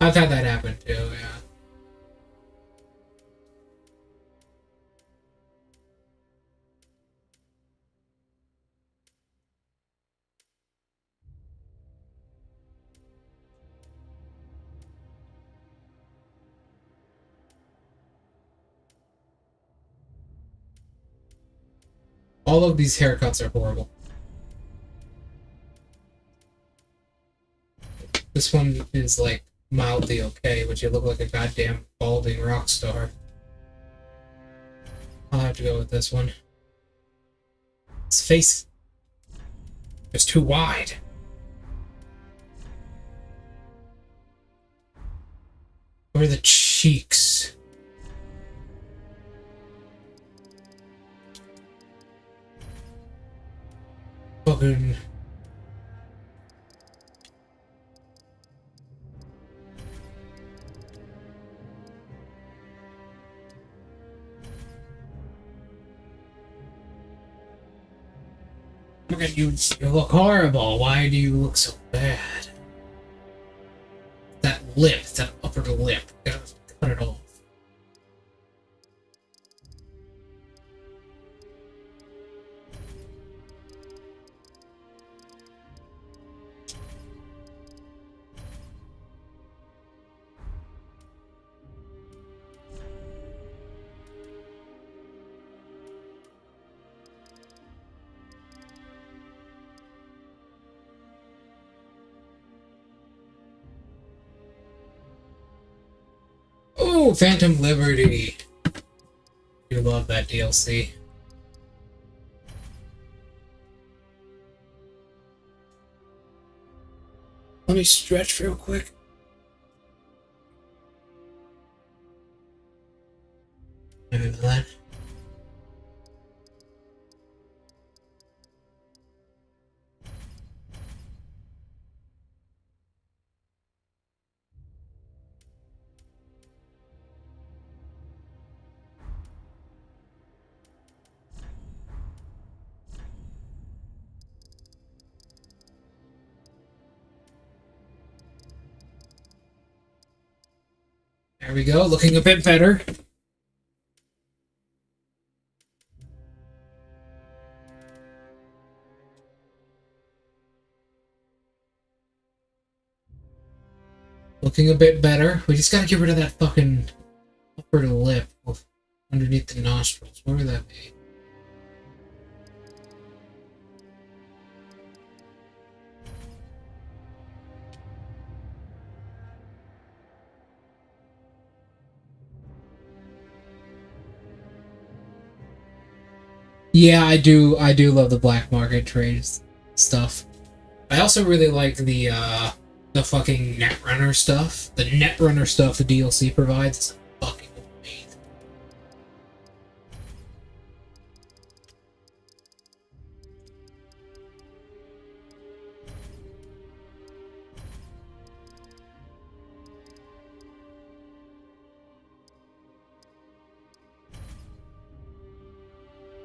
I've had that happen too, yeah. All of these haircuts are horrible. This one is like mildly okay, but you look like a goddamn balding rock star. I'll have to go with this one. His face is too wide. Where are the cheeks? Fucking... Look at you, you look horrible. Why do you look so bad? That lip, that upper lip, gotta cut it off. Oh, Phantom Liberty. You love that DLC. Let me stretch real quick. Maybe that. There we go, looking a bit better. Looking a bit better. We just gotta get rid of that fucking upper lip underneath the nostrils. Where would that be? Yeah, I do love the black market trade stuff. I also really like the fucking Netrunner stuff. The Netrunner stuff the DLC provides is fucking amazing.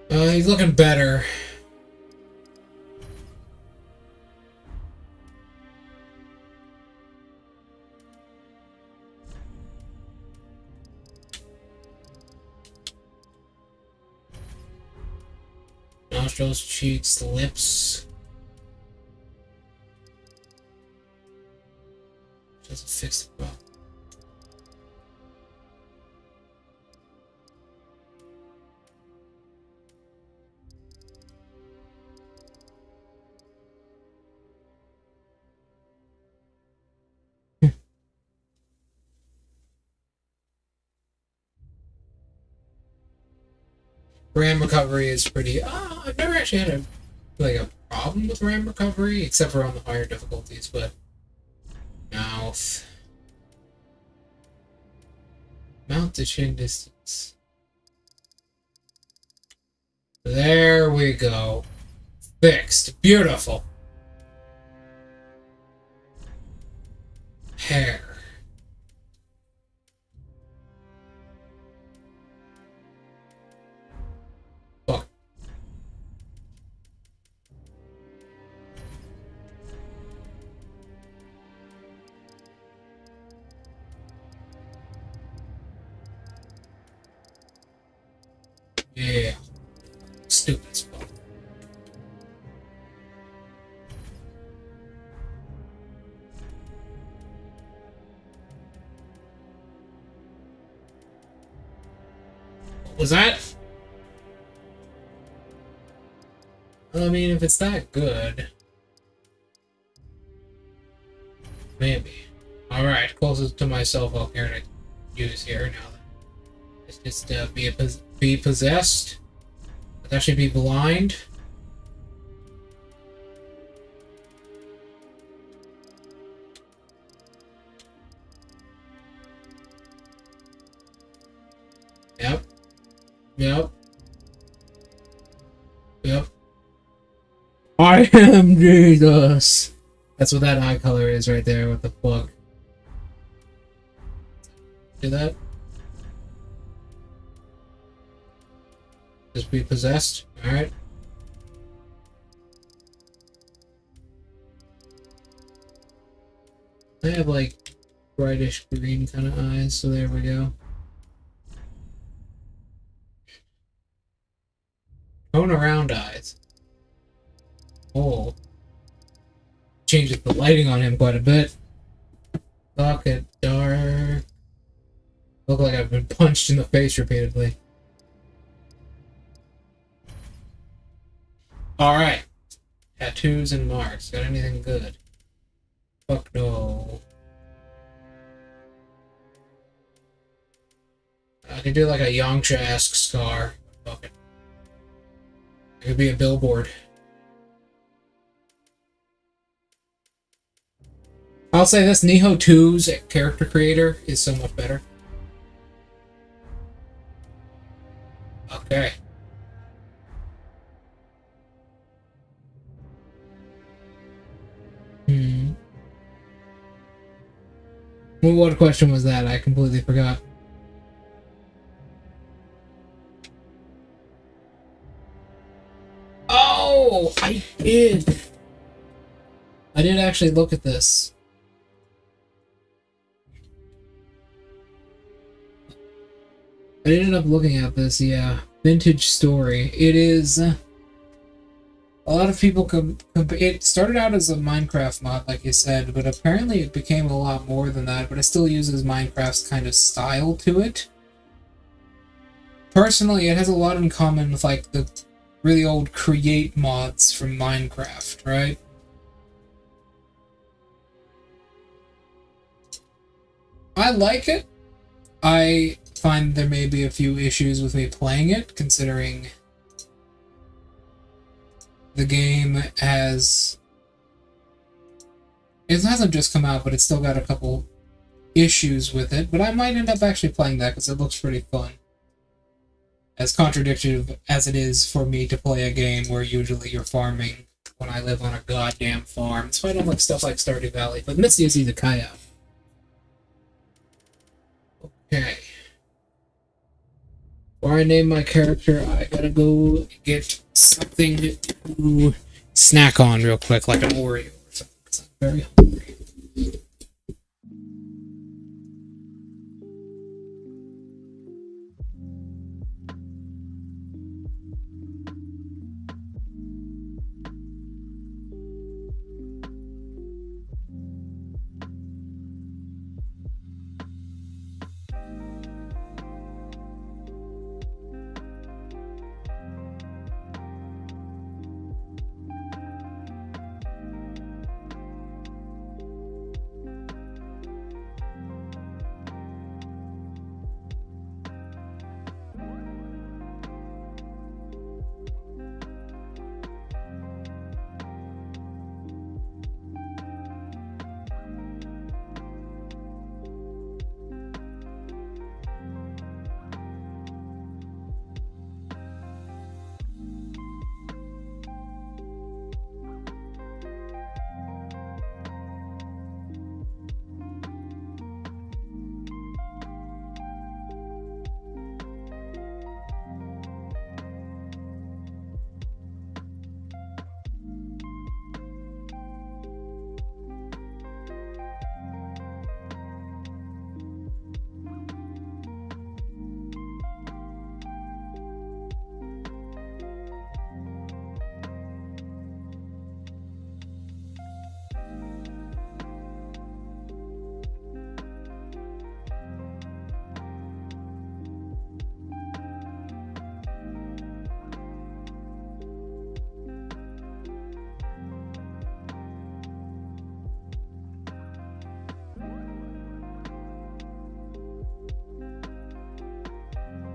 He's looking better. Nostrils, cheeks, lips. Doesn't fix the problem. RAM recovery is pretty. I've never actually had a problem with RAM recovery, except for on the higher difficulties. But mouth to chin distance. There we go. Fixed. Beautiful. Hair. Yeah. Stupid spot. What was that? I mean, if it's that good. Maybe. Alright, closest to myself I'll care to use here now. Let's just be possessed. Let's actually be blind. Yep. Yep. Yep. I am Jesus. That's what that eye color is right there with the plug. See that? Just be possessed. Alright. I have like brightish green kind of eyes, so there we go. Tone around eyes. Oh. Changes the lighting on him quite a bit. Pocket dark. Look like I've been punched in the face repeatedly. Alright. Tattoos and marks. Got anything good? Fuck no. I could do like a Yamcha-esque scar. Fuck it. It could be a billboard. I'll say this, Niho 2's character creator is so much better. Okay. Well, what question was that? I completely forgot. Oh, I did. I did actually look at this. I ended up looking at this, yeah. Vintage story. It is... a lot of people... it started out as a Minecraft mod, like you said, but apparently it became a lot more than that, but it still uses Minecraft's kind of style to it. Personally, it has a lot in common with, like, the really old create mods from Minecraft, right? I like it. I find there may be a few issues with me playing it, considering the game has... it hasn't just come out, but it's still got a couple issues with it, but I might end up actually playing that because it looks pretty fun. As contradictory as it is for me to play a game where usually you're farming when I live on a goddamn farm. So I don't like stuff like Stardew Valley, but Misty is the Kaya. Okay. Before I name my character, I gotta go get something to snack on real quick, like an Oreo or something, because I'm very hungry.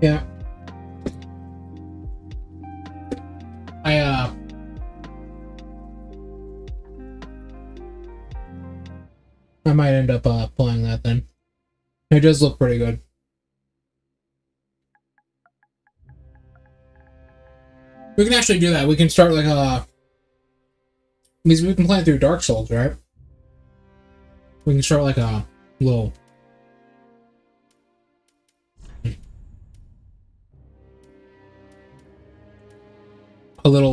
Yeah. I might end up playing that then. It does look pretty good. We can actually do that. We can start like because we can play through Darksouls, right? We can start like a little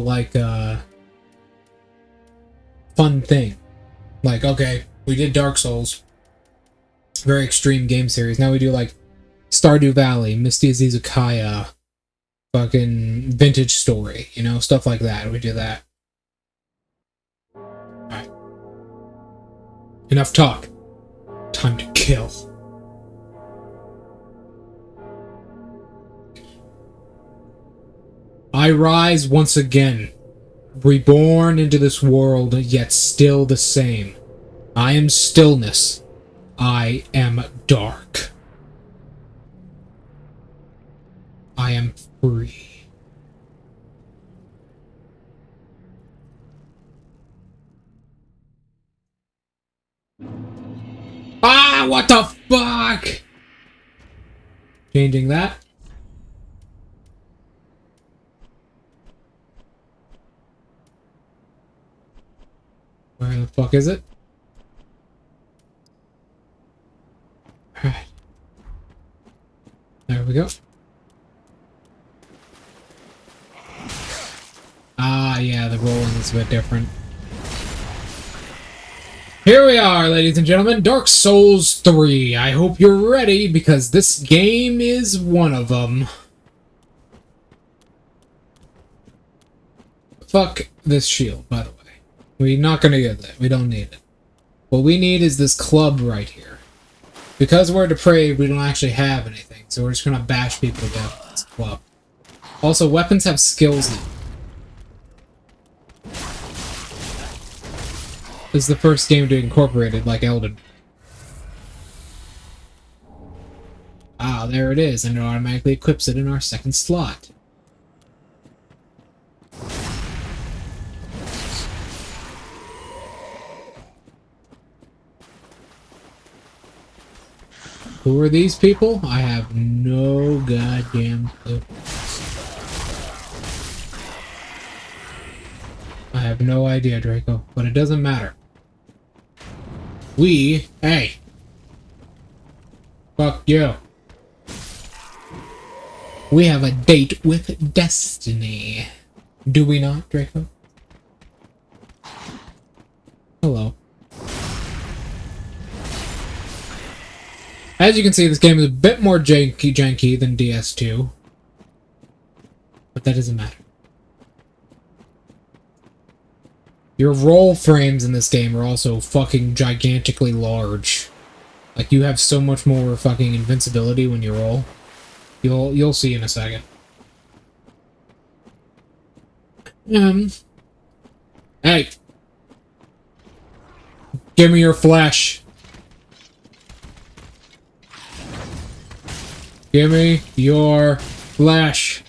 like fun thing. Like, okay, we did Dark Souls, very extreme game series. Now we do like Stardew Valley, Misty Izukaya, fucking Vintage Story, you know, stuff like that. We do that. Alright. Enough talk. Time to kill. I rise once again, reborn into this world, yet still the same. I am stillness. I am dark. I am free. Ah, what the fuck? Changing that. Where the fuck is it? Alright. There we go. Ah, yeah, the rolling is a bit different. Here we are, ladies and gentlemen, Dark Souls 3. I hope you're ready, because this game is one of them. Fuck this shield, by the way. We're not gonna get that. We don't need it. What we need is this club right here. Because we're depraved, we don't actually have anything, so we're just gonna bash people to death with this club. Also, weapons have skills now. This is the first game to incorporate it, like Elden. Ah, there it is, and it automatically equips it in our second slot. Who are these people? I have no goddamn clue. I have no idea, Draco, but it doesn't matter. Hey! Fuck you. We have a date with destiny. Do we not, Draco? Hello. As you can see, this game is a bit more janky than DS2. But that doesn't matter. Your roll frames in this game are also fucking gigantically large. Like, you have so much more fucking invincibility when you roll. You'll see in a second. Hey! Give me your flesh! Give me your flesh!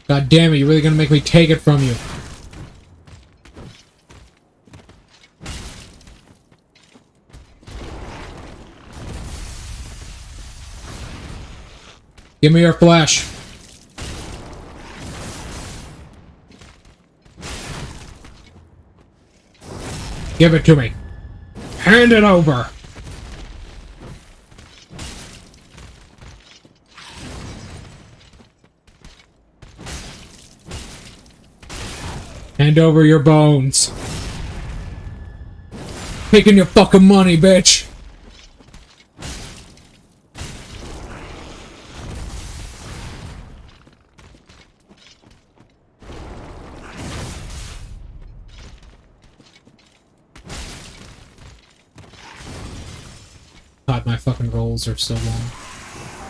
God damn it, you're really gonna make me take it from you. Give me your flesh. Give it to me. Hand it over. Hand over your bones. Taking your fucking money, bitch. God, my fucking rolls are so long.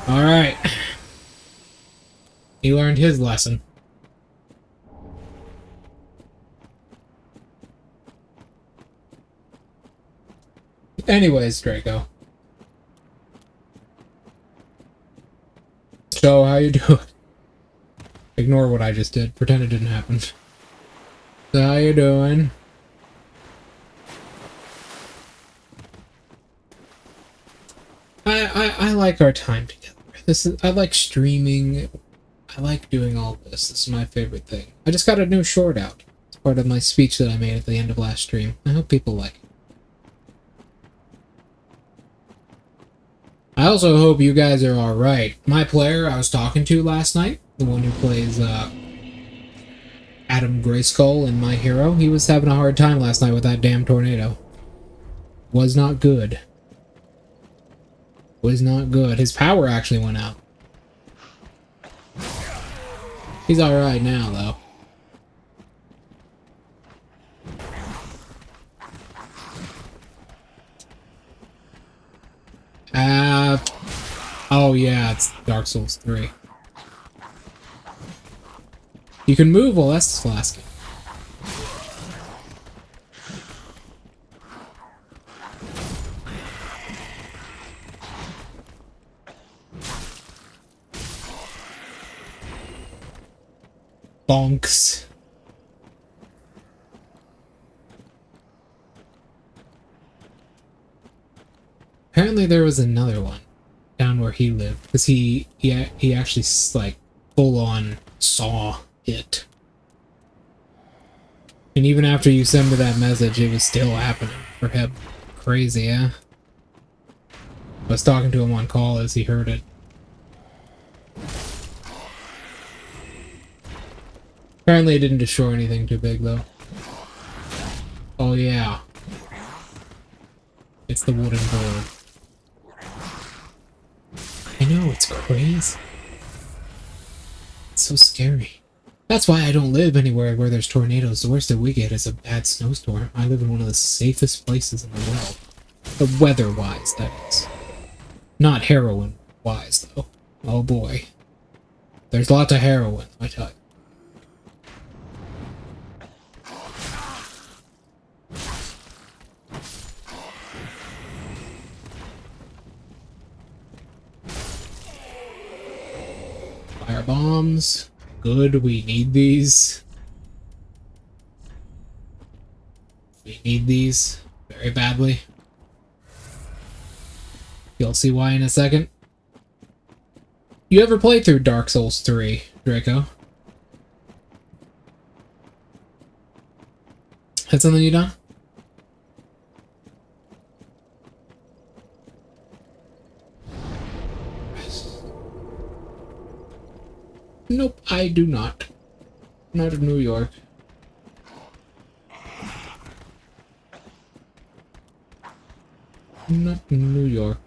Alright. He learned his lesson. Anyways, Draco. So, how you doing? Ignore what I just did. Pretend it didn't happen. So, how you doing? I like our time together. I like streaming. I like doing all this. This is my favorite thing. I just got a new short out. It's part of my speech that I made at the end of last stream. I hope people like it. I also hope you guys are alright. My player I was talking to last night, the one who plays Adam Grayskull in My Hero, he was having a hard time last night with that damn tornado. Was not good. Was not good. His power actually went out. He's alright now, though. Oh yeah, it's Dark Souls 3. You can move while Estus flasking. Bonks. Apparently there was another one down where he lived, because he actually like full on saw it. And even after you send me that message, it was still happening for him. Crazy, yeah? I was talking to him on call as he heard it. Apparently it didn't destroy anything too big, though. Oh, yeah. against the wooden board. I know, it's crazy. It's so scary. That's why I don't live anywhere where there's tornadoes. The worst that we get is a bad snowstorm. I live in one of the safest places in the world. The weather-wise, that is. Not heroin-wise, though. Oh boy. There's lots of heroin, I tell you. Fire bombs. Good, we need these. We need these very badly. You'll see why in a second. You ever played through Dark Souls 3, Draco? That's something you done? Nope, I do not. Not in New York. Not in New York.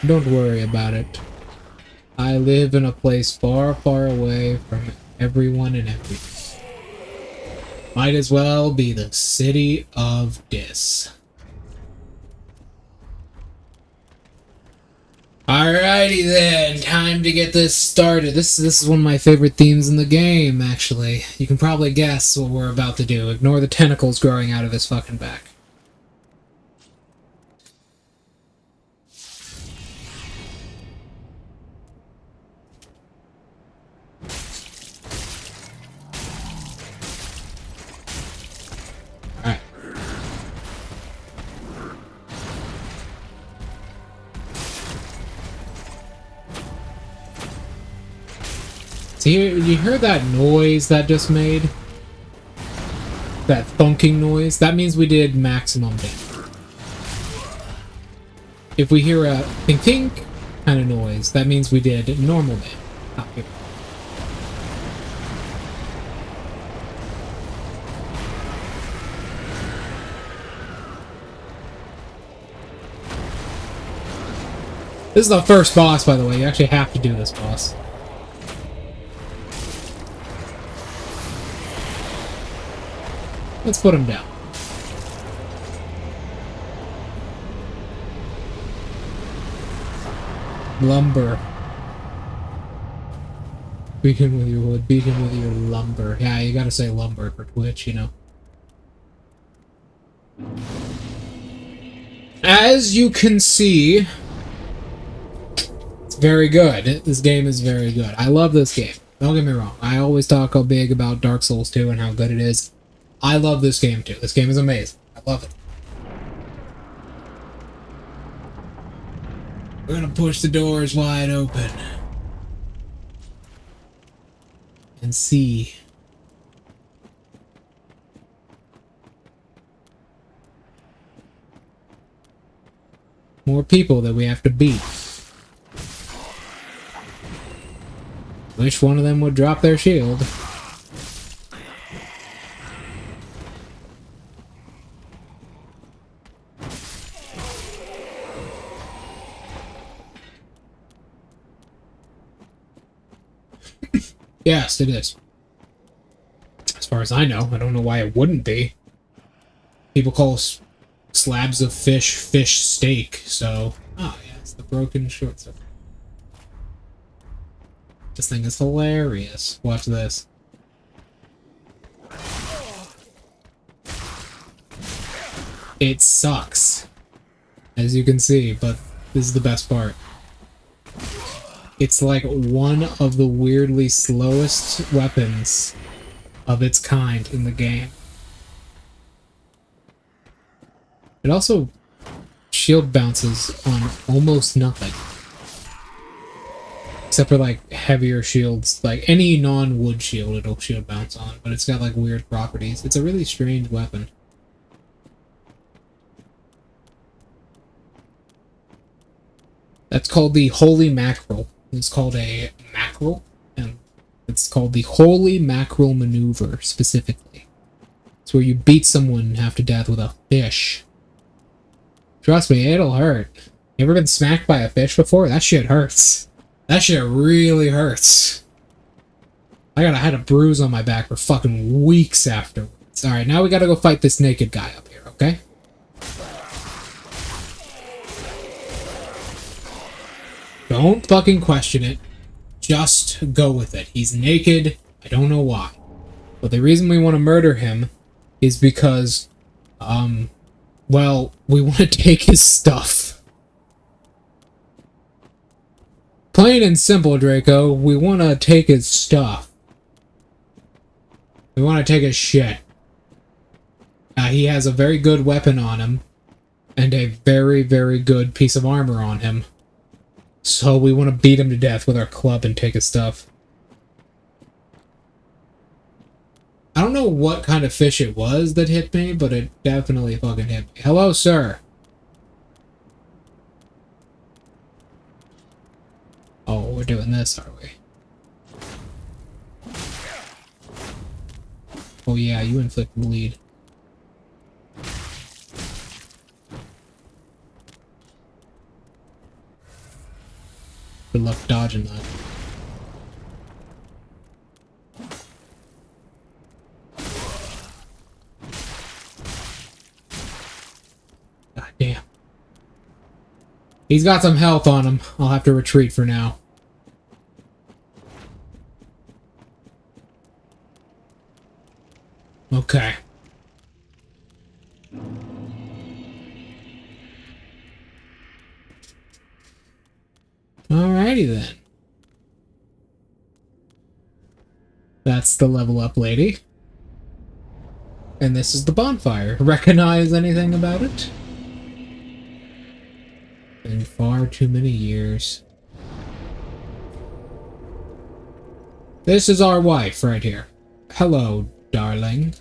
Don't worry about it. I live in a place far, far away from everyone and everything. Might as well be the city of Dis. Alrighty then, time to get this started. This is one of my favorite themes in the game, actually. You can probably guess what we're about to do. Ignore the tentacles growing out of his fucking back. Alright. So you heard that noise that just made? That thunking noise? That means we did maximum damage. If we hear a tink-tink kind of noise, that means we did normal damage. Not good. This is the first boss, by the way. You actually have to do this boss. Let's put him down. Lumber. Beat him with your wood. Beat him with your lumber. Yeah, you gotta say lumber for Twitch, you know. As you can see, it's very good. This game is very good. I love this game. Don't get me wrong. I always talk big about Dark Souls 2 and how good it is. I love this game too. This game is amazing. I love it. We're gonna push the doors wide open and see. More people that we have to beat. Which one of them would drop their shield? Yes, it is. As far as I know. I don't know why it wouldn't be. People call slabs of fish steak, so... Oh, yeah, it's the broken short stuff. This thing is hilarious. Watch this. It sucks, as you can see, but this is the best part. It's like one of the weirdly slowest weapons of its kind in the game. It also shield bounces on almost nothing. Except for like heavier shields, like any non-wood shield it'll shield bounce on, but it's got like weird properties. It's a really strange weapon. That's called the Holy Mackerel. It's called a mackerel, and it's called the Holy Mackerel Maneuver, specifically. It's where you beat someone half to death with a fish Trust me, it'll hurt. You ever been smacked by a fish before? That shit hurts. That shit really hurts. I had a bruise on my back for fucking weeks afterwards. Alright, now we gotta go fight this naked guy up here, okay? Don't fucking question it. Just go with it. He's naked. I don't know why. But the reason we want to murder him is because, well, we want to take his stuff. Plain and simple, Draco. We want to take his stuff. We want to take his shit. He has a very good weapon on him. And a very, very good piece of armor on him. So we want to beat him to death with our club and take his stuff. I don't know what kind of fish it was that hit me, but it definitely fucking hit me. Hello, sir. Oh, we're doing this, are we? Oh yeah, you inflict bleed. Good luck dodging that. God damn. He's got some health on him. I'll have to retreat for now. Okay. Alrighty then. That's the level up lady. And this is the bonfire. Recognize anything about it? In far too many years. This is our wife right here. Hello, darling.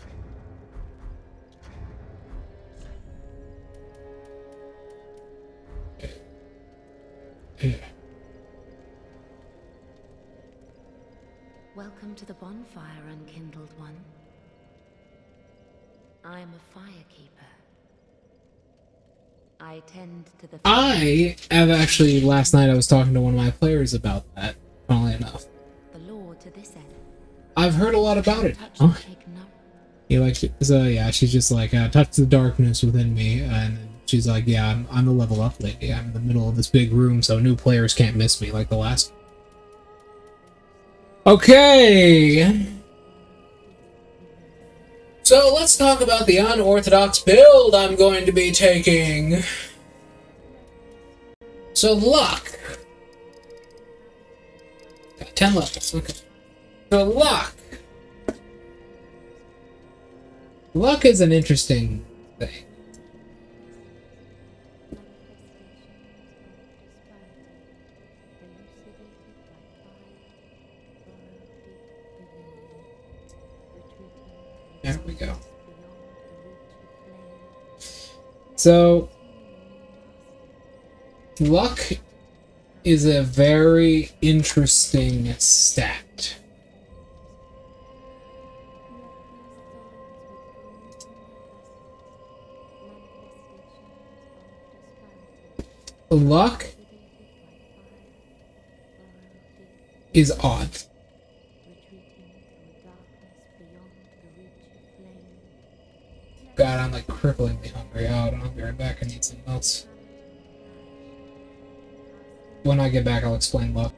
Welcome to the bonfire, unkindled one. I am a firekeeper. I tend to the... I have actually, last night I was talking to one of my players about that, funnily enough. The law to this end. I've heard a lot about it. Huh? He likes it. So yeah, she's just like, touch the darkness within me, and she's like, yeah, I'm the level up lady. I'm in the middle of this big room, so new players can't miss me like the last. Okay! So let's talk about the unorthodox build I'm going to be taking. So luck. Got 10 levels, okay. So luck. Luck is an interesting thing. There we go. So, luck is a very interesting stat. Luck is odd. God, I'm like cripplingly hungry. Oh, I'll be right back. I need something else. When I get back, I'll explain luck.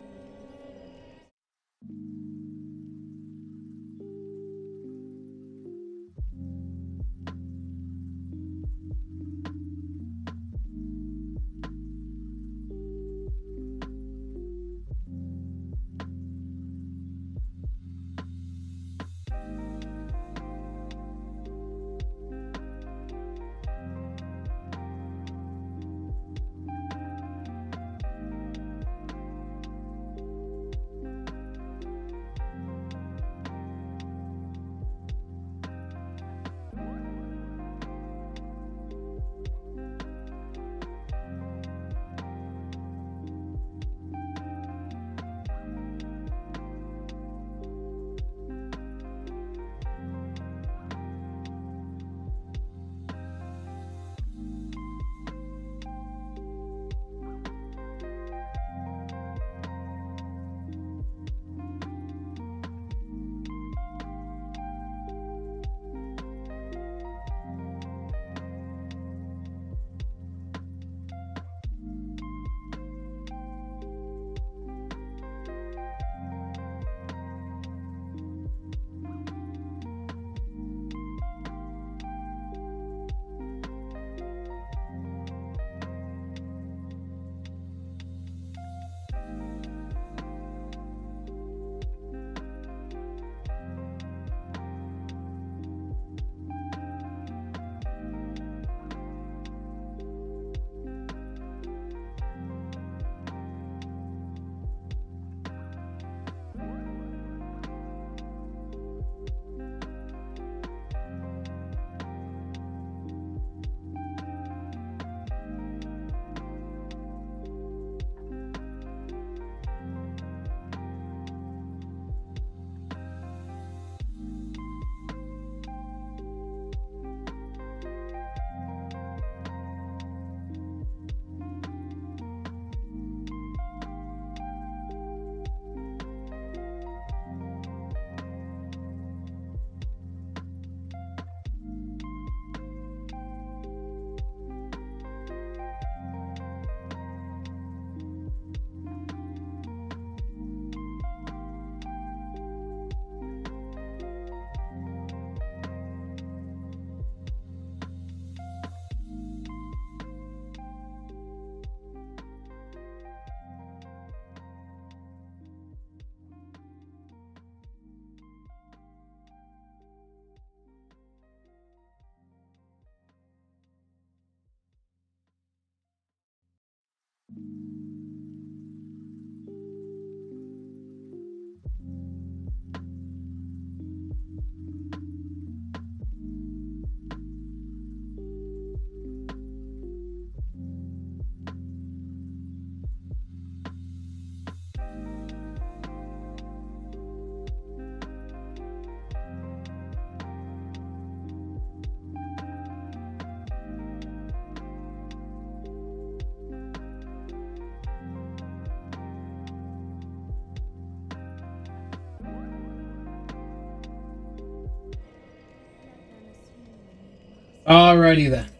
Alrighty then.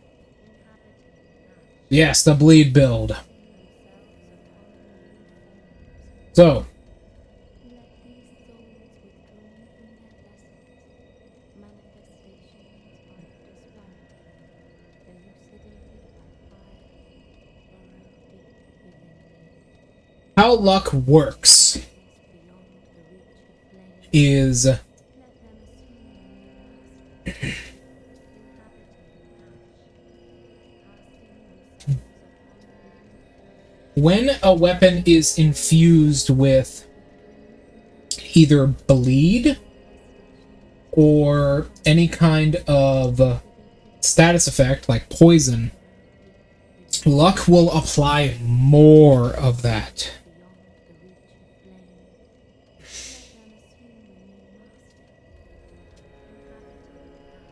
Yes, the bleed build. So, how luck works is when a weapon is infused with either bleed or any kind of status effect like poison, luck will apply more of that.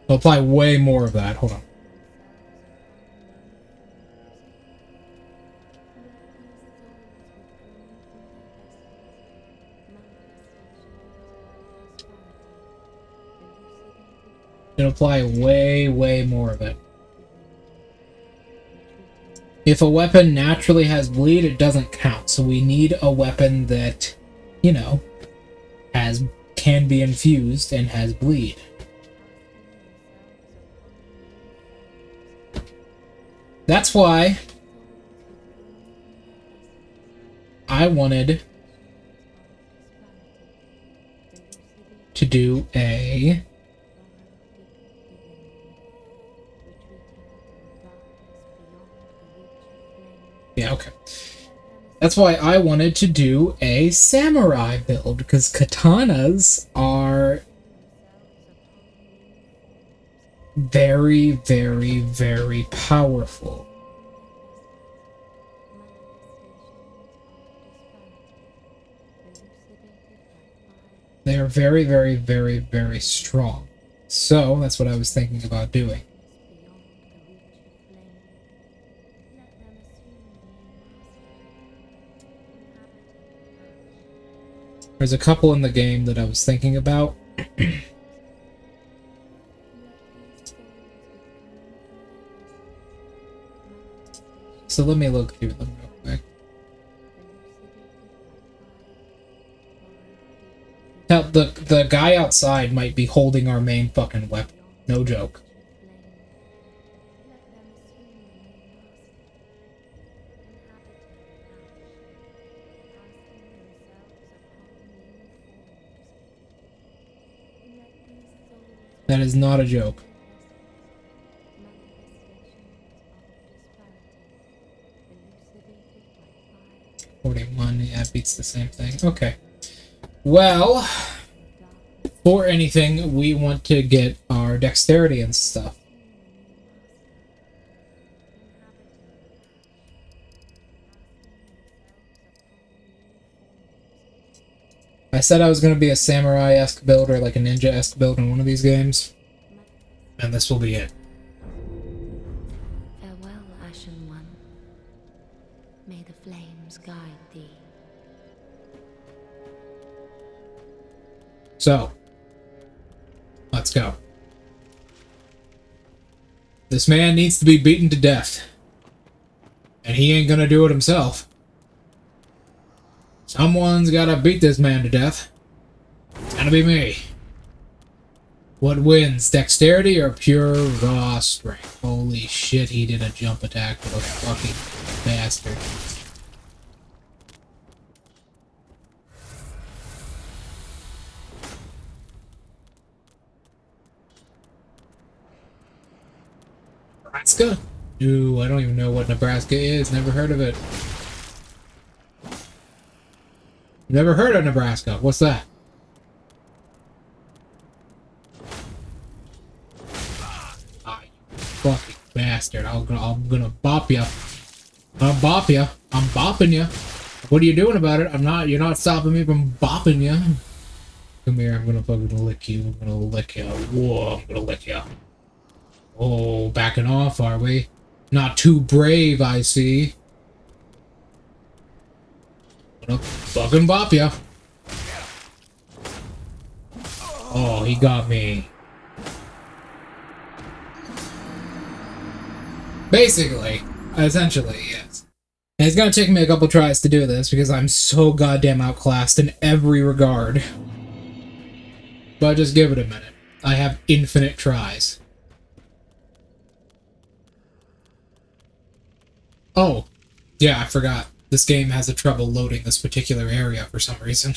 It'll apply way more of that. Hold on. It'll apply way more of it. If a weapon naturally has bleed, it doesn't count. So we need a weapon that, you know, can be infused and has bleed. That's why I wanted to do a That's why I wanted to do a samurai build, because katanas are very powerful. They are very strong. So that's what I was thinking about doing. There's a couple in the game that I was thinking about. So let me look through them real quick. Now, the guy outside might be holding our main fucking weapon. No joke. That is not a joke. 41, yeah, it beats the same thing. Okay. Well, for anything, we want to get our dexterity and stuff. I said I was going to be a samurai-esque build or like a ninja-esque build in one of these games. And this will be it. Farewell, Ashen One. May the flames guide thee. So, let's go. This man needs to be beaten to death. And he ain't gonna do it himself. Someone's gotta beat this man to death. It's gonna be me. What wins, dexterity or pure raw strength? Holy shit, he did a jump attack with a fucking bastard. Nebraska? Ooh, I don't even know what Nebraska is. Never heard of it. Never heard of Nebraska. What's that? Ah, you fucking bastard. I'm gonna bop you. I'm bop you. I'm bopping you. What are you doing about it? You're not stopping me from bopping you. Come here, I'm gonna fucking lick you. I'm gonna lick you. Whoa, I'm gonna lick you. Oh, backing off, are we? Not too brave, I see. I'm gonna fucking bop ya. Oh, he got me. Basically. Essentially, yes. And it's gonna take me a couple tries to do this, because I'm so goddamn outclassed in every regard. But just give it a minute. I have infinite tries. Oh, yeah, I forgot. This game has a trouble loading this particular area for some reason.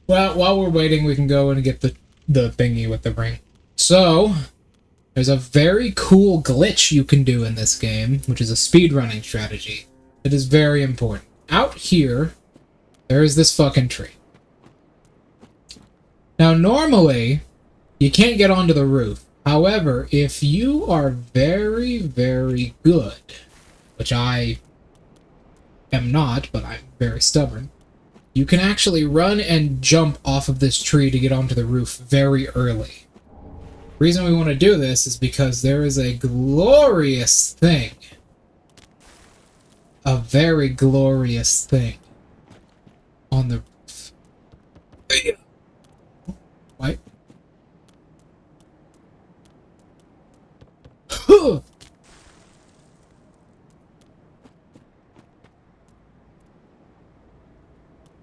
Well, while we're waiting, we can go and get the thingy with the ring. So, there's a very cool glitch you can do in this game, which is a speedrunning strategy. It is very important. Out here, there is this fucking tree. Now, normally, you can't get onto the roof. However, if you are very, very good, which I am not, but I'm very stubborn, you can actually run and jump off of this tree to get onto the roof very early. The reason we want to do this is because there is a glorious thing. A very glorious thing on the roof. What?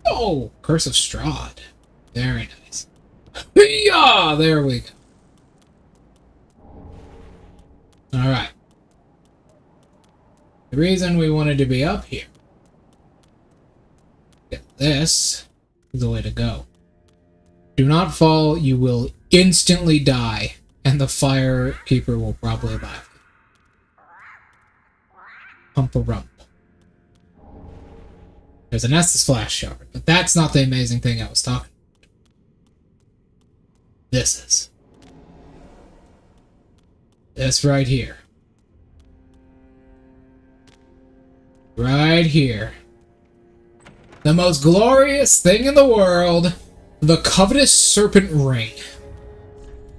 Oh, Curse of Strahd. Very nice. Yeah, there we go. Alright. The reason we wanted to be up here. This is the way to go. Do not fall, you will instantly die, and the Firekeeper will probably laugh. Pump-a-rump. There's an Estus Flash Shard, but that's not the amazing thing I was talking about. This is. This right here. Right here. The most glorious thing in the world, the Covetous Serpent Ring,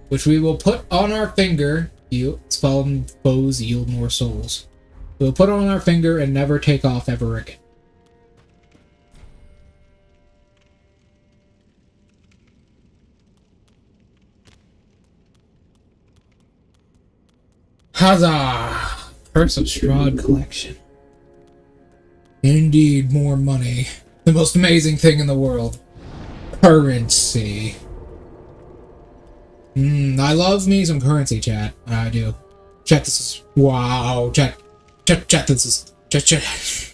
which we will put on our finger. Fallen foes yield more souls. We'll put it on our finger and never take off ever again. Huzzah! Curse of Strahd collection. Indeed, more money. The most amazing thing in the world. Currency. I love me some currency, chat. I do. Chat, this is... Wow, chat, this is... Chat.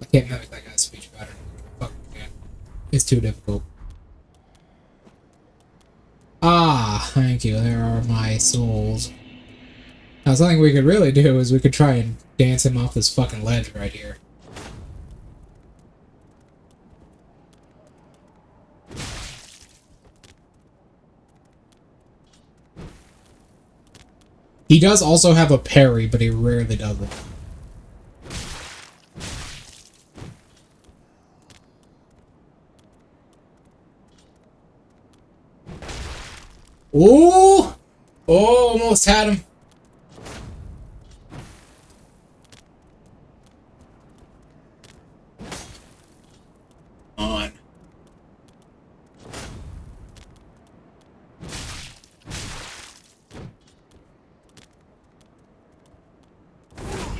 I can't mimic that guy's speech pattern. Fuck, man. It's too difficult. Ah, thank you. There are my souls. Now, something we could really do is we could try and dance him off this fucking ledge right here. He does also have a parry, but he rarely does it. Ooh! Oh, almost had him. On.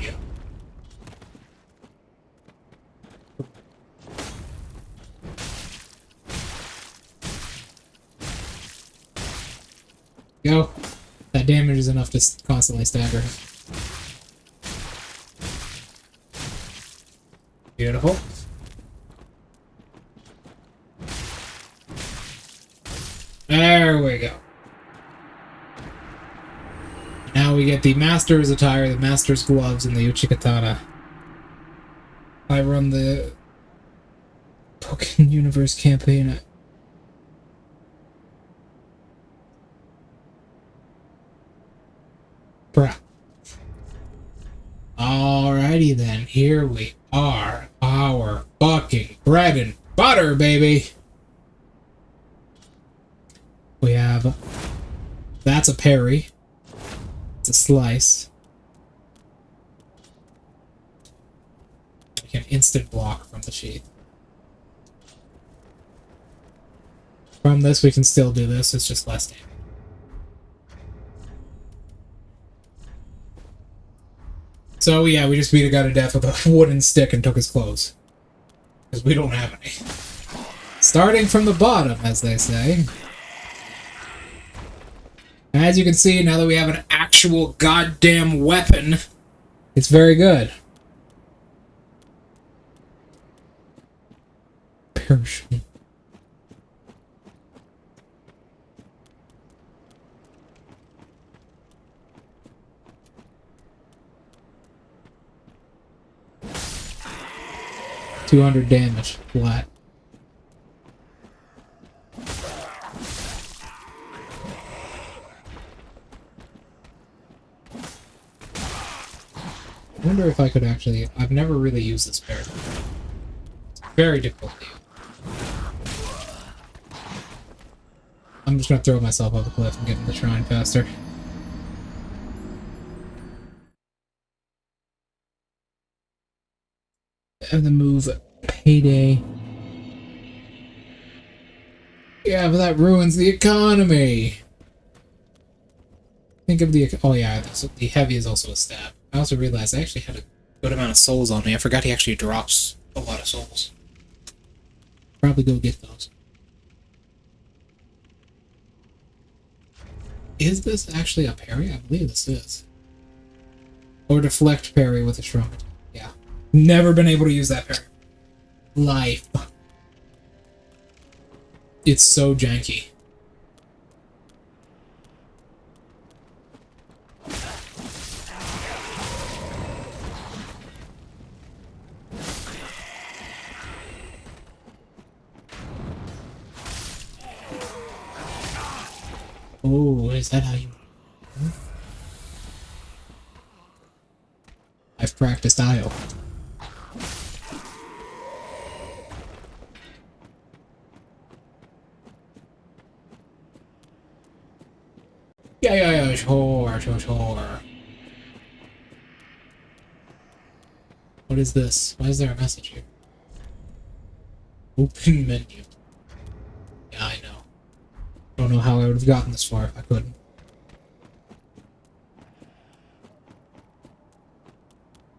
Yeah. Go. That damage is enough to constantly stagger him. Beautiful. There we go. Now we get the Master's attire, the Master's gloves, and the Uchikatana. I run the Pokemon Universe campaign. Bruh. Alrighty then, here we are. Our fucking bread and butter, baby! We have... That's a parry. It's a slice. We can instant block from the sheath. From this, we can still do this, it's just less damage. So yeah, we just beat a guy to death with a wooden stick and took his clothes. Because we don't have any. Starting from the bottom, as they say. As you can see, now that we have an actual goddamn weapon, it's very good. Parachute. $200 damage, flat. I wonder if I could actually... I've never really used this parry. It's very difficult to use. I'm just gonna throw myself off the cliff and get in the shrine faster. And the move Payday. Yeah, but that ruins the economy. Think of the... Oh yeah, the heavy is also a stab. I also realized I actually had a good amount of souls on me. I forgot he actually drops a lot of souls. Probably go get those. Is this actually a parry? I believe this is. Or deflect parry with a strong attack. Yeah. Never been able to use that parry. Life. It's so janky. Oh, is that how you... I've practiced IO. Yeah, sure. What is this? Why is there a message here? Open menu. Yeah, I know. Don't know how I would have gotten this far if I couldn't.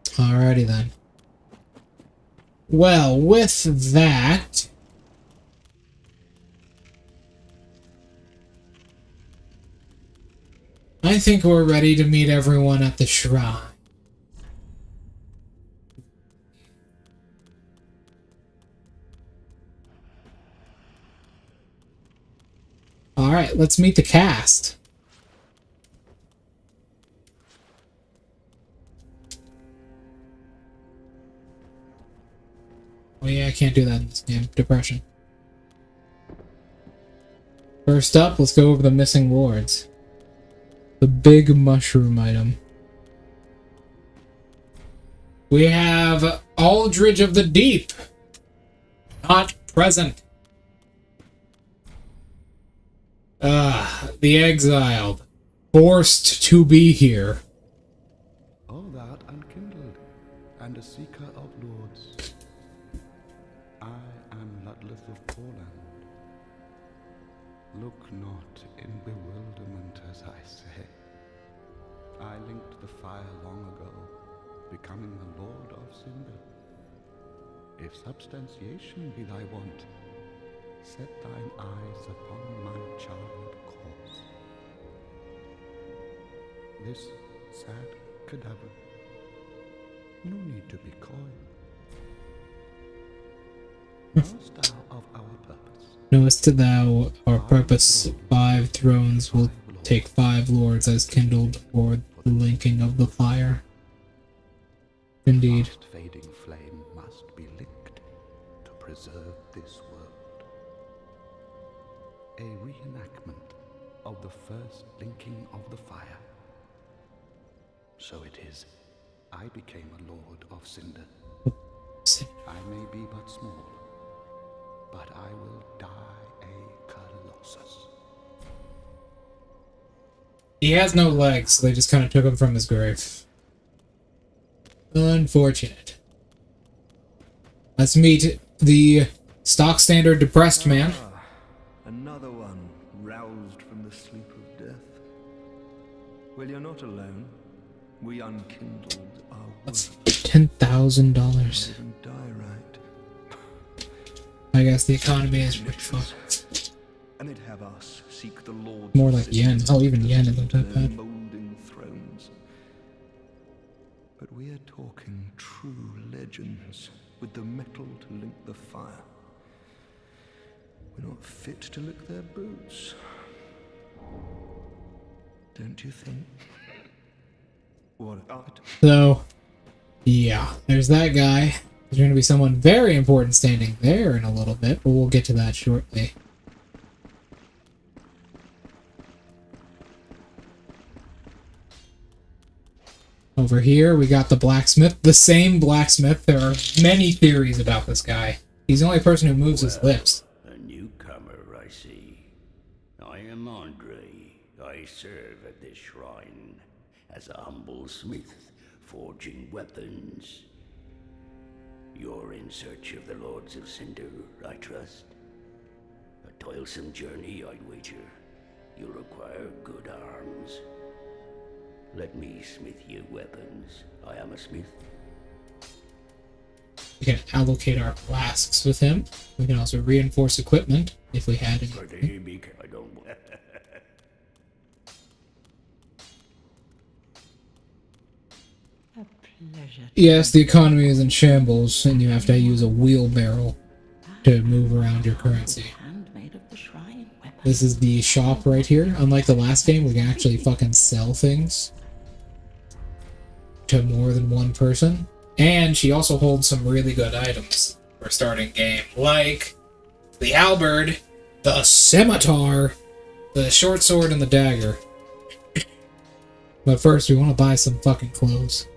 Alrighty then. Well, with that... I think we're ready to meet everyone at the shrine. Alright, let's meet the cast. Oh yeah, I can't do that in this game. Depression. First up, let's go over the missing wards. The big mushroom item. We have Aldridge of the Deep. Not present. The exiled. Forced to be here. All that unkindled, and a seeker of lords. I am Ludleth of Poorland. Look not in bewilderment as I say. I linked the fire long ago, becoming the Lord of Cinder. If substantiation be thy want, set thine eyes upon my charred corpse. This sad cadaver, no need to be coy. Knowest thou of our purpose? Knowest thou our purpose? 5 thrones will take 5 lords as kindled for the linking of the fire. Indeed. Fast fading flame must be linked to preserve this world. A reenactment of the first linking of the fire. So it is, I became a Lord of Cinder. I may be but small, but I will die a Colossus. He has no legs, so they just kind of took him from his grave. Unfortunate. Let's meet the stock standard depressed man. Another one roused from the sleep of death. Well, you're not alone. We unkindled our That's world. $10,000. Even die right. I guess the economy is pretty fucked. And it'd have us seek the Lord. More like yen. Oh, even yen isn't that bad. Molding thrones. But we are talking true legends with the metal to link the fire. We're not fit to lick their boots. Don't you think? What? So, yeah, there's that guy. There's going to be someone very important standing there in a little bit, but we'll get to that shortly. Over here, we got the blacksmith. The same blacksmith. There are many theories about this guy. He's the only person who moves his lips. A newcomer, I see. I am Andre. I serve at this shrine as a humble smith, forging weapons. You're in search of the Lords of Cinder, I trust. A toilsome journey, I'd wager. You'll require good arms. Let me smith you weapons. I am a smith. We can allocate our flasks with him. We can also reinforce equipment if we had any. I don't. A pleasure. Yes, the economy is in shambles, and you have to use a wheelbarrow to move around your currency. Handmade of the shrine weapon. This is the shop right here. Unlike the last game, we can actually fucking sell things to more than one person. And she also holds some really good items for starting game, like the halberd, the scimitar, the short sword, and the dagger. But first, we want to buy some fucking clothes.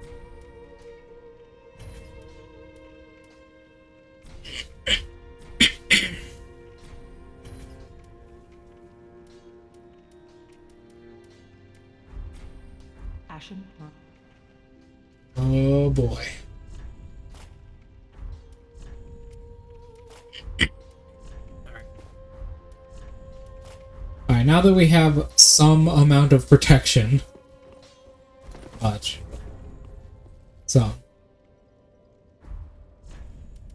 Ashen. Oh boy. Alright, now that we have some amount of protection. Much. Some.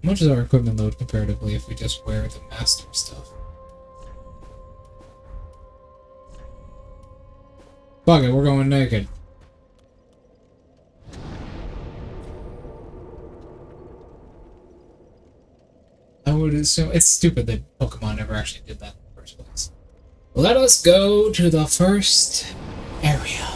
How much is our equipment load comparatively if we just wear the master stuff? Fuck it, we're going naked. I would assume it's stupid that Pokemon never actually did that in the first place. Let us go to the first area.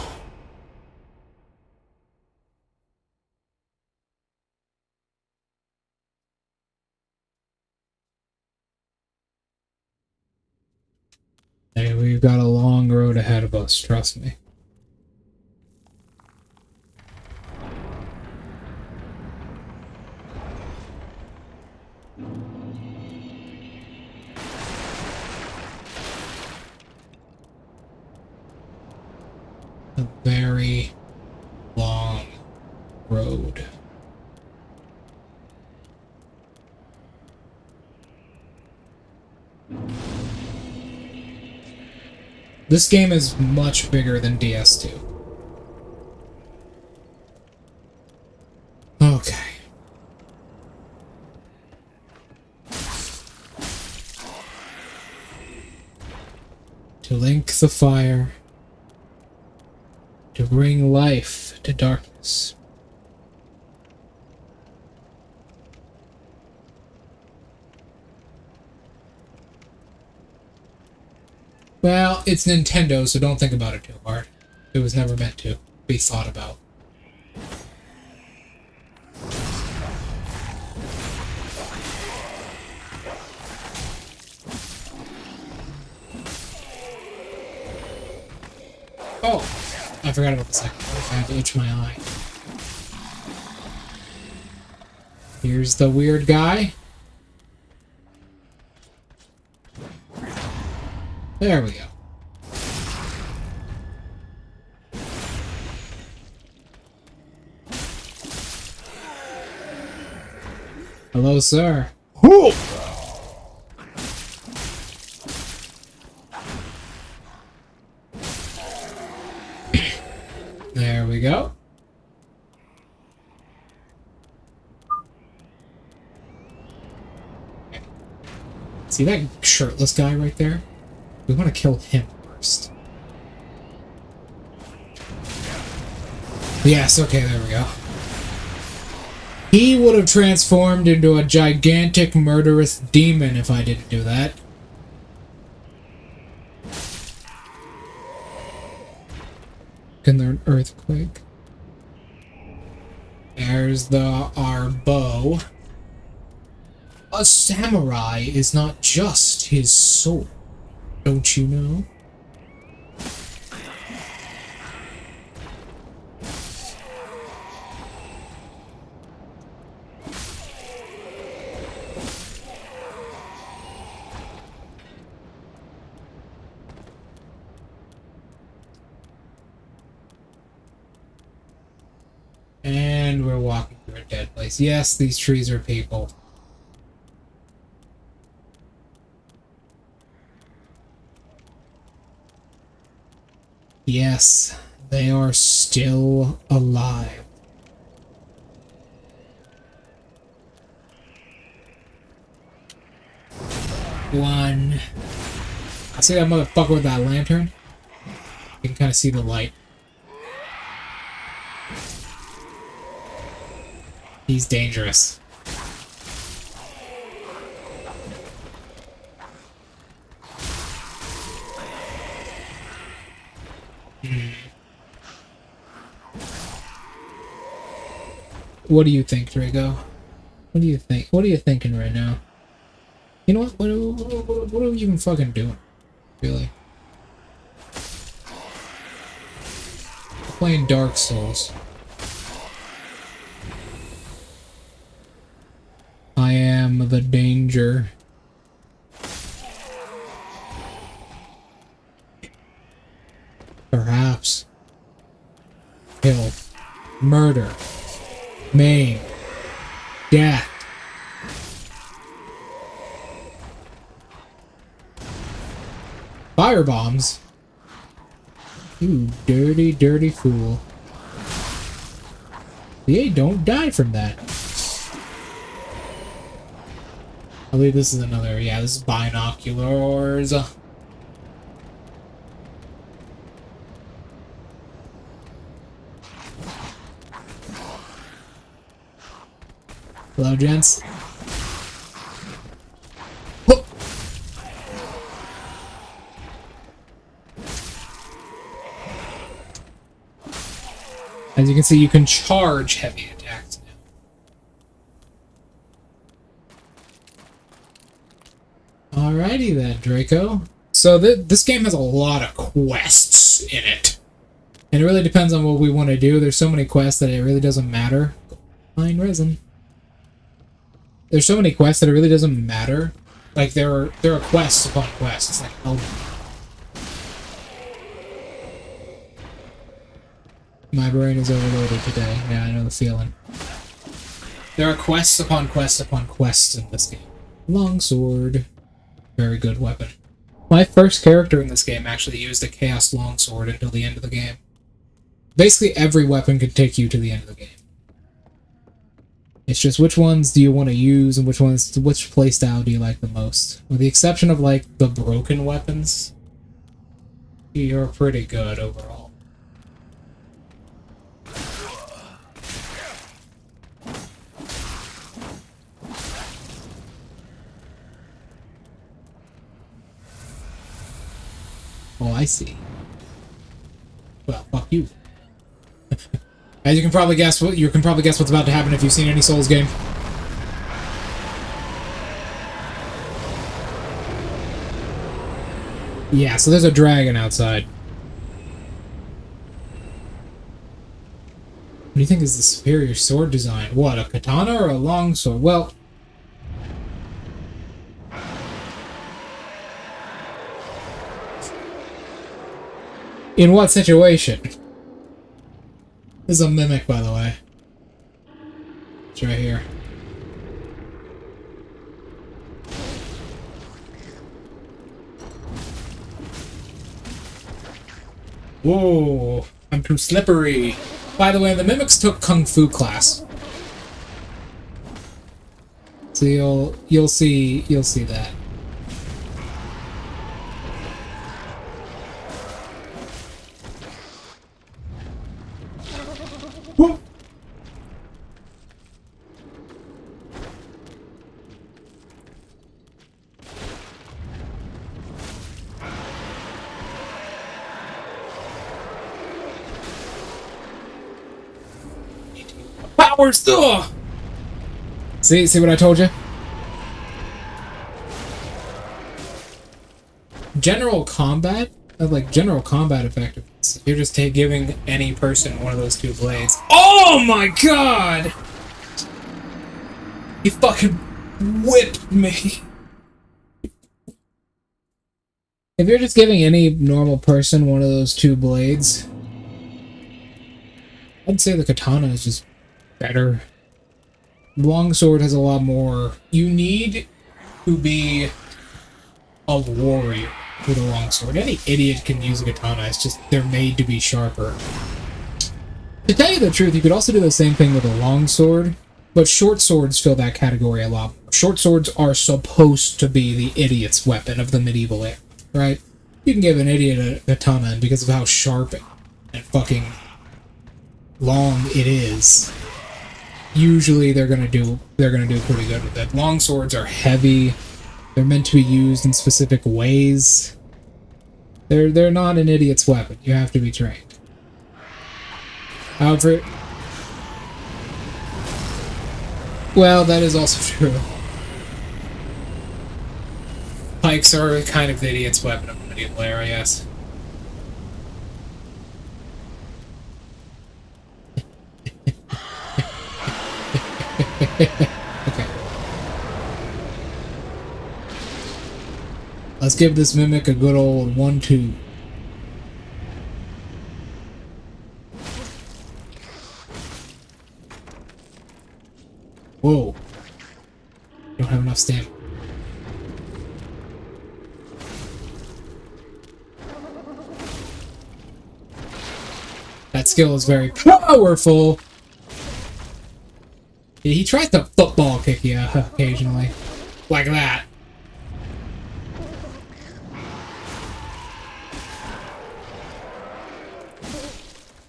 Hey, we've got a long road ahead of us, trust me. A very long road. This game is much bigger than DS2. Okay. To link the fire. To bring life to darkness. Well, it's Nintendo, so don't think about it too hard. It was never meant to be thought about. Oh! I forgot about the second one. I had to itch my eye. Here's the weird guy. There we go. Hello, sir. Whoa! There we go. See that shirtless guy right there? We want to kill him first. Yes, okay, there we go. He would have transformed into a gigantic murderous demon if I didn't do that. Can there an earthquake? There's our bow. A samurai is not just his sword, don't you know? And we're walking through a dead place. Yes, these trees are people. Yes, they are still alive. One. I see that motherfucker with that lantern. You can kind of see the light. He's dangerous. What do you think, Draco? What do you think? What are you thinking right now? You know what? What are you even fucking doing? Really? Playing Darksouls. I am the danger. Perhaps. Kill. Murder. Maim. Death. Firebombs? You dirty, dirty fool. They don't die from that. I believe this is another, yeah, this is binoculars. Hello, gents. Whoop. As you can see, you can charge heavy attacks now. Alrighty then, Draco. So this game has a lot of quests in it. And it really depends on what we want to do. There's so many quests that it really doesn't matter. Fine resin. There's so many quests that it really doesn't matter. Like, there are quests upon quests. Like, oh. My brain is overloaded today. Yeah, I know the feeling. There are quests upon quests upon quests in this game. Longsword. Very good weapon. My first character in this game actually used a Chaos Longsword until the end of the game. Basically, every weapon can take you to the end of the game. It's just which ones do you want to use and which playstyle do you like the most. With the exception of, like, the broken weapons, you're pretty good overall. Oh, I see. Well, fuck you. As you can probably guess, what's about to happen if you've seen any Souls game. Yeah, so there's a dragon outside. What do you think is the superior sword design? What, a katana or a longsword? Well, in what situation? This is a mimic, by the way. It's right here. Whoa, I'm too slippery. By the way, the mimics took Kung Fu class. So you'll see that. Whoa. Powers, ugh! See what I told you? General combat, general combat effectiveness. If you're just giving any person one of those two blades. Oh my god! He fucking whipped me. If you're just giving any normal person one of those two blades, I'd say the katana is just better. Longsword has a lot more. You need to be a warrior with a longsword. Any idiot can use a katana, it's just they're made to be sharper. To tell you the truth, you could also do the same thing with a longsword, but short swords fill that category a lot more. Short swords are supposed to be the idiot's weapon of the medieval era, right? You can give an idiot a katana, and because of how sharp and fucking long it is, usually they're gonna do pretty good with it. Long swords are heavy. They're meant to be used in specific ways. They're not an idiot's weapon. You have to be trained. However, well, that is also true. Pikes are kind of the idiot's weapon of the medieval era, yes. Okay. Let's give this mimic a good old 1-2. Whoa. Don't have enough stamina. That skill is very powerful. Yeah, he tried to football kick you occasionally. Like that.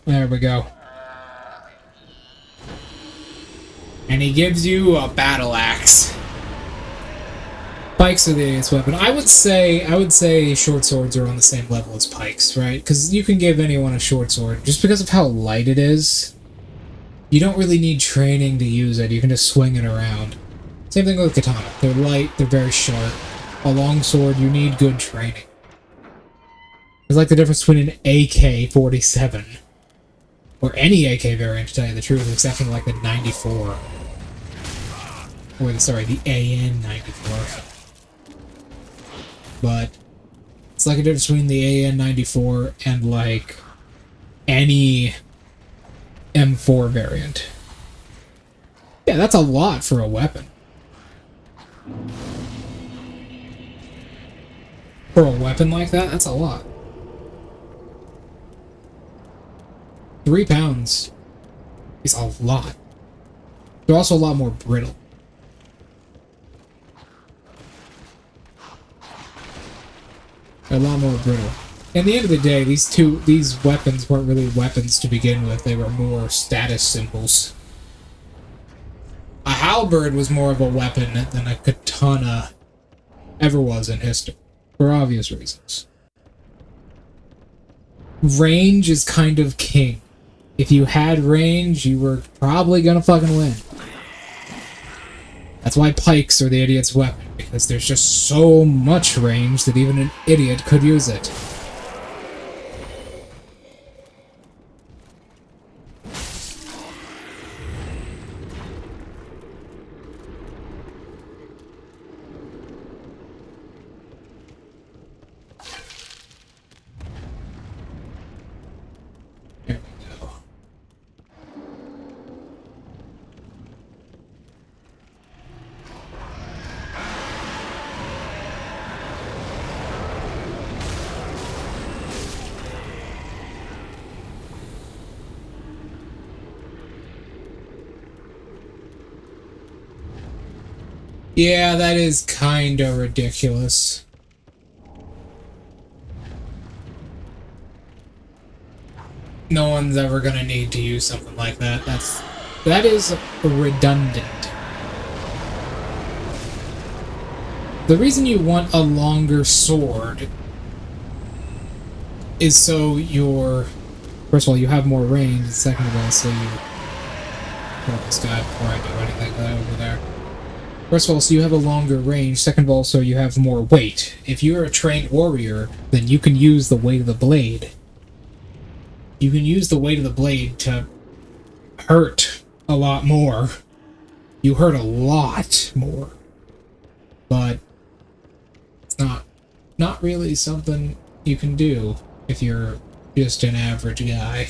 There we go. And he gives you a battle axe. Pikes are the idiot's weapon. I would say short swords are on the same level as pikes, right? Because you can give anyone a short sword. Just because of how light it is, you don't really need training to use it. You can just swing it around. Same thing with katana. They're light, they're very sharp. A long sword, you need good training. It's like the difference between an AK-47 or any AK variant, to tell you the truth, except for like the 94. Or, sorry, the AN-94. But it's like a difference between the AN-94 and like any M4 variant. Yeah, that's a lot for a weapon. For a weapon like that, that's a lot. 3 pounds is a lot. They're also a lot more brittle. They're a lot more brittle. At the end of the day, these weapons weren't really weapons to begin with. They were more status symbols. A halberd was more of a weapon than a katana ever was in history, for obvious reasons. Range is kind of king. If you had range, you were probably gonna fucking win. That's why pikes are the idiot's weapon, because there's just so much range that even an idiot could use it. There we go. Yeah, that is kinda ridiculous. no one's ever gonna need to use something like that. That is redundant. The reason you want a longer sword is so first of all, you have more range, and second of all, so you kill this guy before I do anything over there. First of all, so you have a longer range, second of all, so you have more weight. If you're a trained warrior, then you can use the weight of the blade. You can use the weight of the blade to hurt a lot more. You hurt a lot more. But it's not really something you can do if you're just an average guy.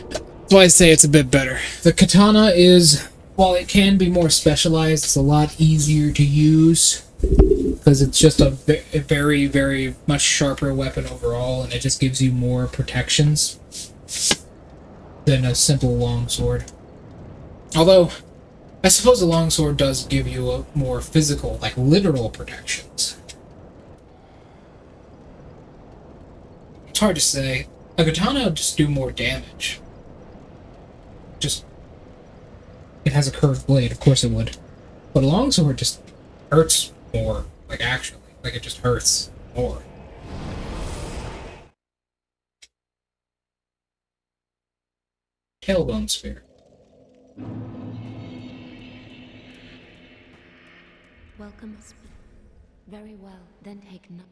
That's why I say it's a bit better. The katana is, while it can be more specialized, it's a lot easier to use because it's just a very, very much sharper weapon overall, and it just gives you more protections than a simple longsword. Although, I suppose a longsword does give you a more physical, like literal protections. It's hard to say. A katana would just do more damage. It has a curved blade, of course it would. But a longsword just hurts more, like actually. Like it just hurts more. Tailbone spear. Welcome. Very well, then take no.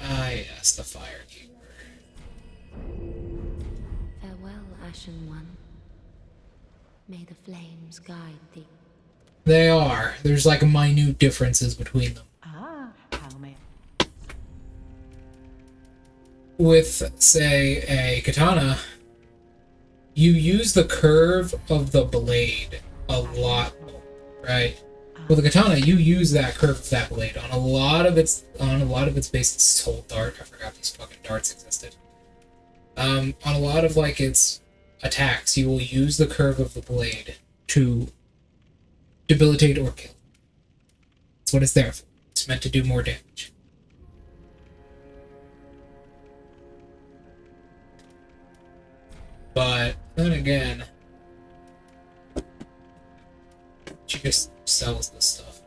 Ah, yes, the fire keeper. Farewell, Ashen One. May the flames guide thee. They are. There's like minute differences between them. Ah, how may With, say, a katana, you use the curve of the blade a lot more, right? With a katana, you use that curve of that blade on a lot of its base. It's whole dart. I forgot these fucking darts existed. On a lot of like its attacks, you will use the curve of the blade to debilitate or kill. That's what it's there for. It's meant to do more damage. But then again, she just sells this stuff.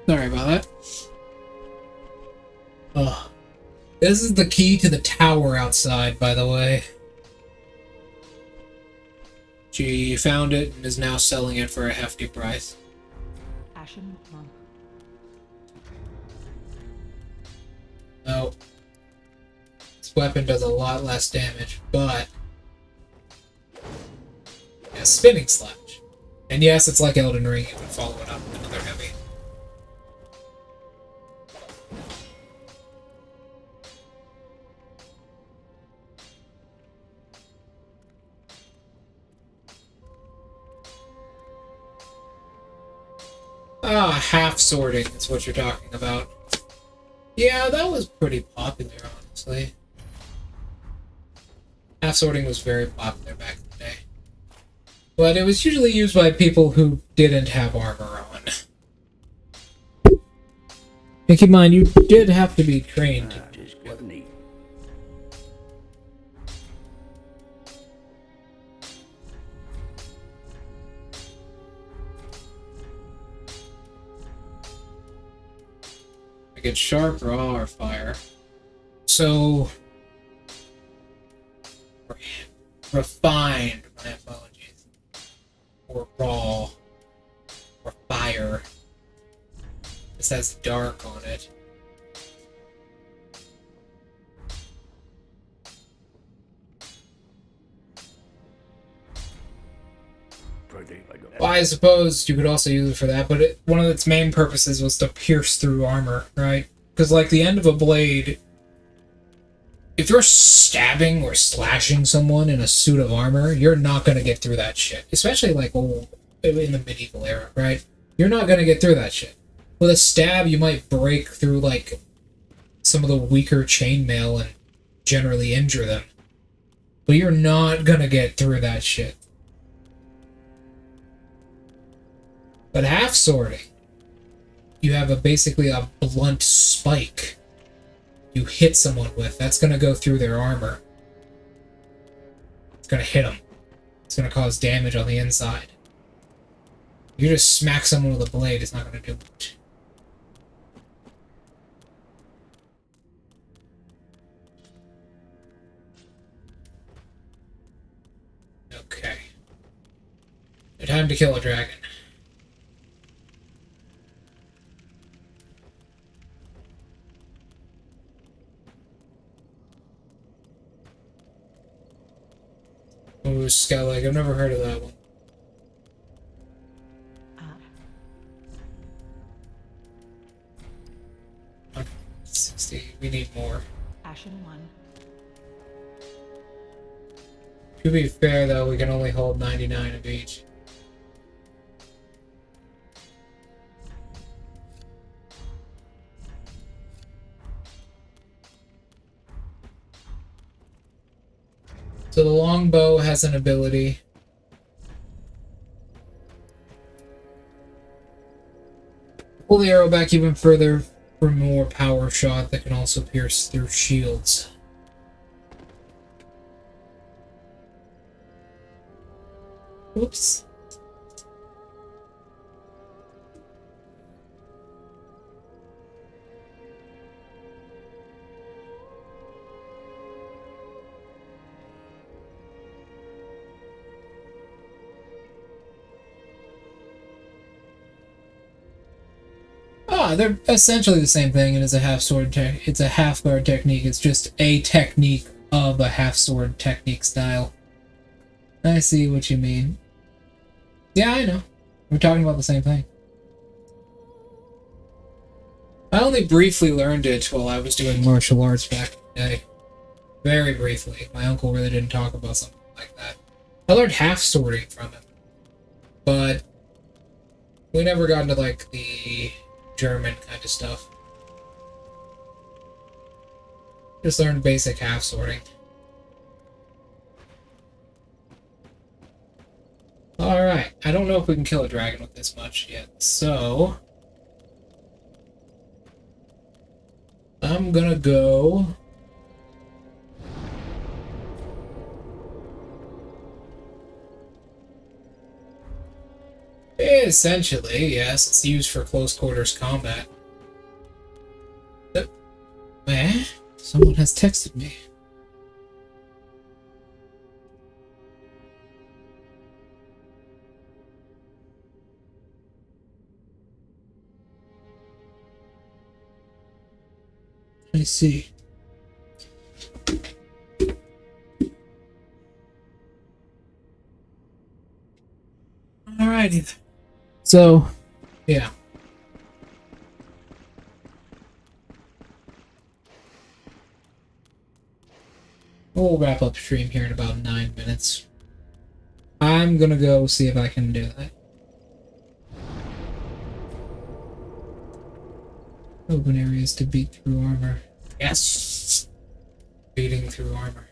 Sorry about that. Ugh. This is the key to the tower outside, by the way. She found it and is now selling it for a hefty price. Ashen One. No. This weapon does a lot less damage, but... yeah, spinning slash. And yes, it's like Elden Ring, you can follow it up with another heavy. Ah, half sorting is what you're talking about. Yeah, that was pretty popular, honestly. Half sorting was very popular back in the day. But it was usually used by people who didn't have armor on. And keep in mind, you did have to be trained. Just what neat. Get sharp, raw, or fire. So refined, my apologies. Or raw. Or fire. This has dark on it. Well, I suppose you could also use it for that, but one of its main purposes was to pierce through armor, right? Because, like, the end of a blade, if you're stabbing or slashing someone in a suit of armor, you're not going to get through that shit. Especially, like, old, in the medieval era, right? You're not going to get through that shit. With a stab, you might break through, like, some of the weaker chainmail and generally injure them. But you're not going to get through that shit. But half swording, you have basically a blunt spike you hit someone with. That's going to go through their armor. It's going to hit them. It's going to cause damage on the inside. You just smack someone with a blade, it's not going to do much. Okay. Time to kill a dragon. Ooh, Skellig. I've never heard of that one. 60. We need more. Ashen 1. To be fair, though, we can only hold 99 of each. So the longbow has an ability. Pull the arrow back even further for more power shot that can also pierce through shields. Oops. They're essentially the same thing. It is a half sword it's a half guard technique. It's just a technique of a half sword technique style. I see what you mean. Yeah, I know. We're talking about the same thing. I only briefly learned it while I was doing martial arts back in the day. Very briefly. My uncle really didn't talk about something like that. I learned half swording from him. But we never got into like the German kind of stuff. Just learned basic half sorting. Alright, I don't know if we can kill a dragon with this much yet, so I'm gonna go essentially, yes, it's used for close quarters combat. Eh? Someone has texted me. I see. Alrighty. So, yeah. We'll wrap up stream here in about 9 minutes. I'm gonna go see if I can do that. Open areas to beat through armor. Yes! Beating through armor.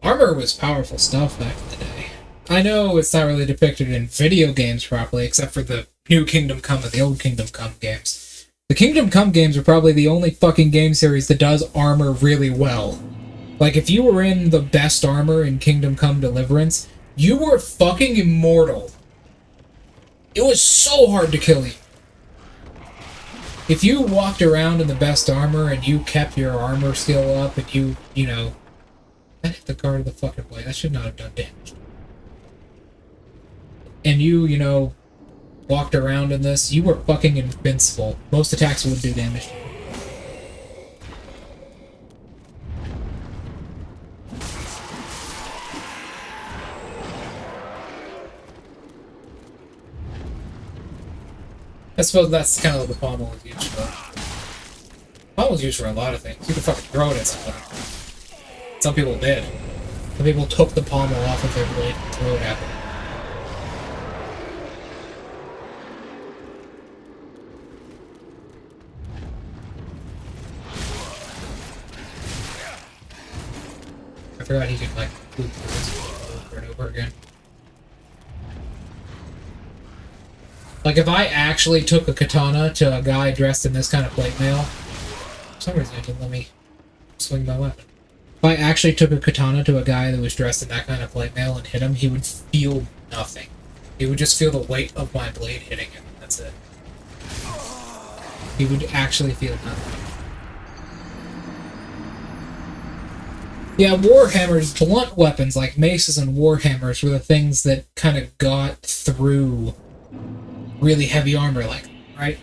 Armor was powerful stuff back in the day. I know it's not really depicted in video games properly, except for the new Kingdom Come and the old Kingdom Come games. The Kingdom Come games are probably the only fucking game series that does armor really well. Like, if you were in the best armor in Kingdom Come Deliverance, you were fucking immortal. It was so hard to kill you. If you walked around in the best armor and you kept your armor skill up and you know... That hit the guard of the fucking blade. That should not have done damage. And you know, walked around in this, you were fucking invincible. Most attacks would do damage. I suppose that's kind of what the pommel is used for. Pommel's used for a lot of things. You can fucking throw it at somebody. Some people did. Some people took the pommel off of their blade and threw it at them. I forgot he could, like, loop through this over and over again. Like, if I actually took a katana to a guy dressed in this kind of plate mail, for some reason it didn't let me swing my weapon. If I actually took a katana to a guy that was dressed in that kind of plate mail and hit him, he would feel nothing. He would just feel the weight of my blade hitting him. That's it. He would actually feel nothing. Yeah, warhammers, blunt weapons like maces and warhammers were the things that kind of got through really heavy armor, like, right?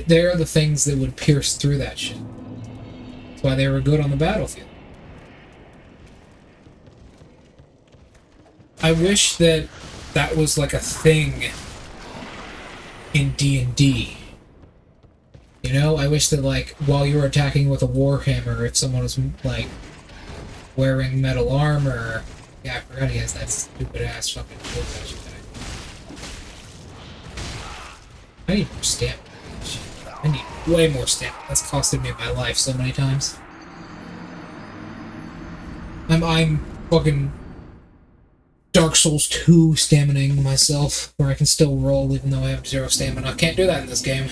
They're the things that would pierce through that shit. That's why they were good on the battlefield. I wish that that was like a thing in D&D. You know, I wish that, like, while you were attacking with a warhammer, if someone was, like, wearing metal armor... Yeah, I forgot he has that stupid-ass fucking shield touch attack. I need more stamina. I need way more stamina. That's costed me my life so many times. I'm fucking Dark Souls 2 staminaing myself, where I can still roll even though I have 0 stamina. I can't do that in this game.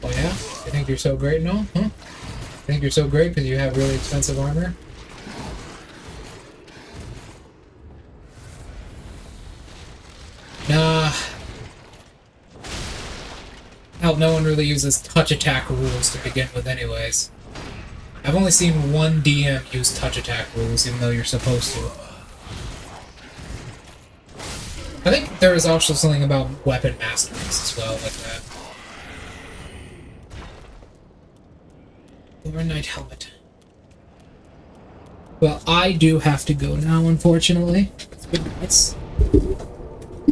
Oh yeah? You think you're so great and all? Huh? You think you're so great because you have really expensive armor? Nah. Hell, no one really uses touch attack rules to begin with anyways. I've only seen one DM use touch attack rules, even though you're supposed to. I think there is also something about weapon masteries as well, like that. Overnight helmet. Well, I do have to go now, unfortunately. It's been nice.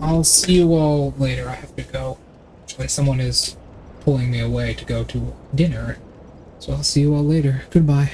I'll see you all later. I have to go. Actually, someone is pulling me away to go to dinner. So I'll see you all later. Goodbye.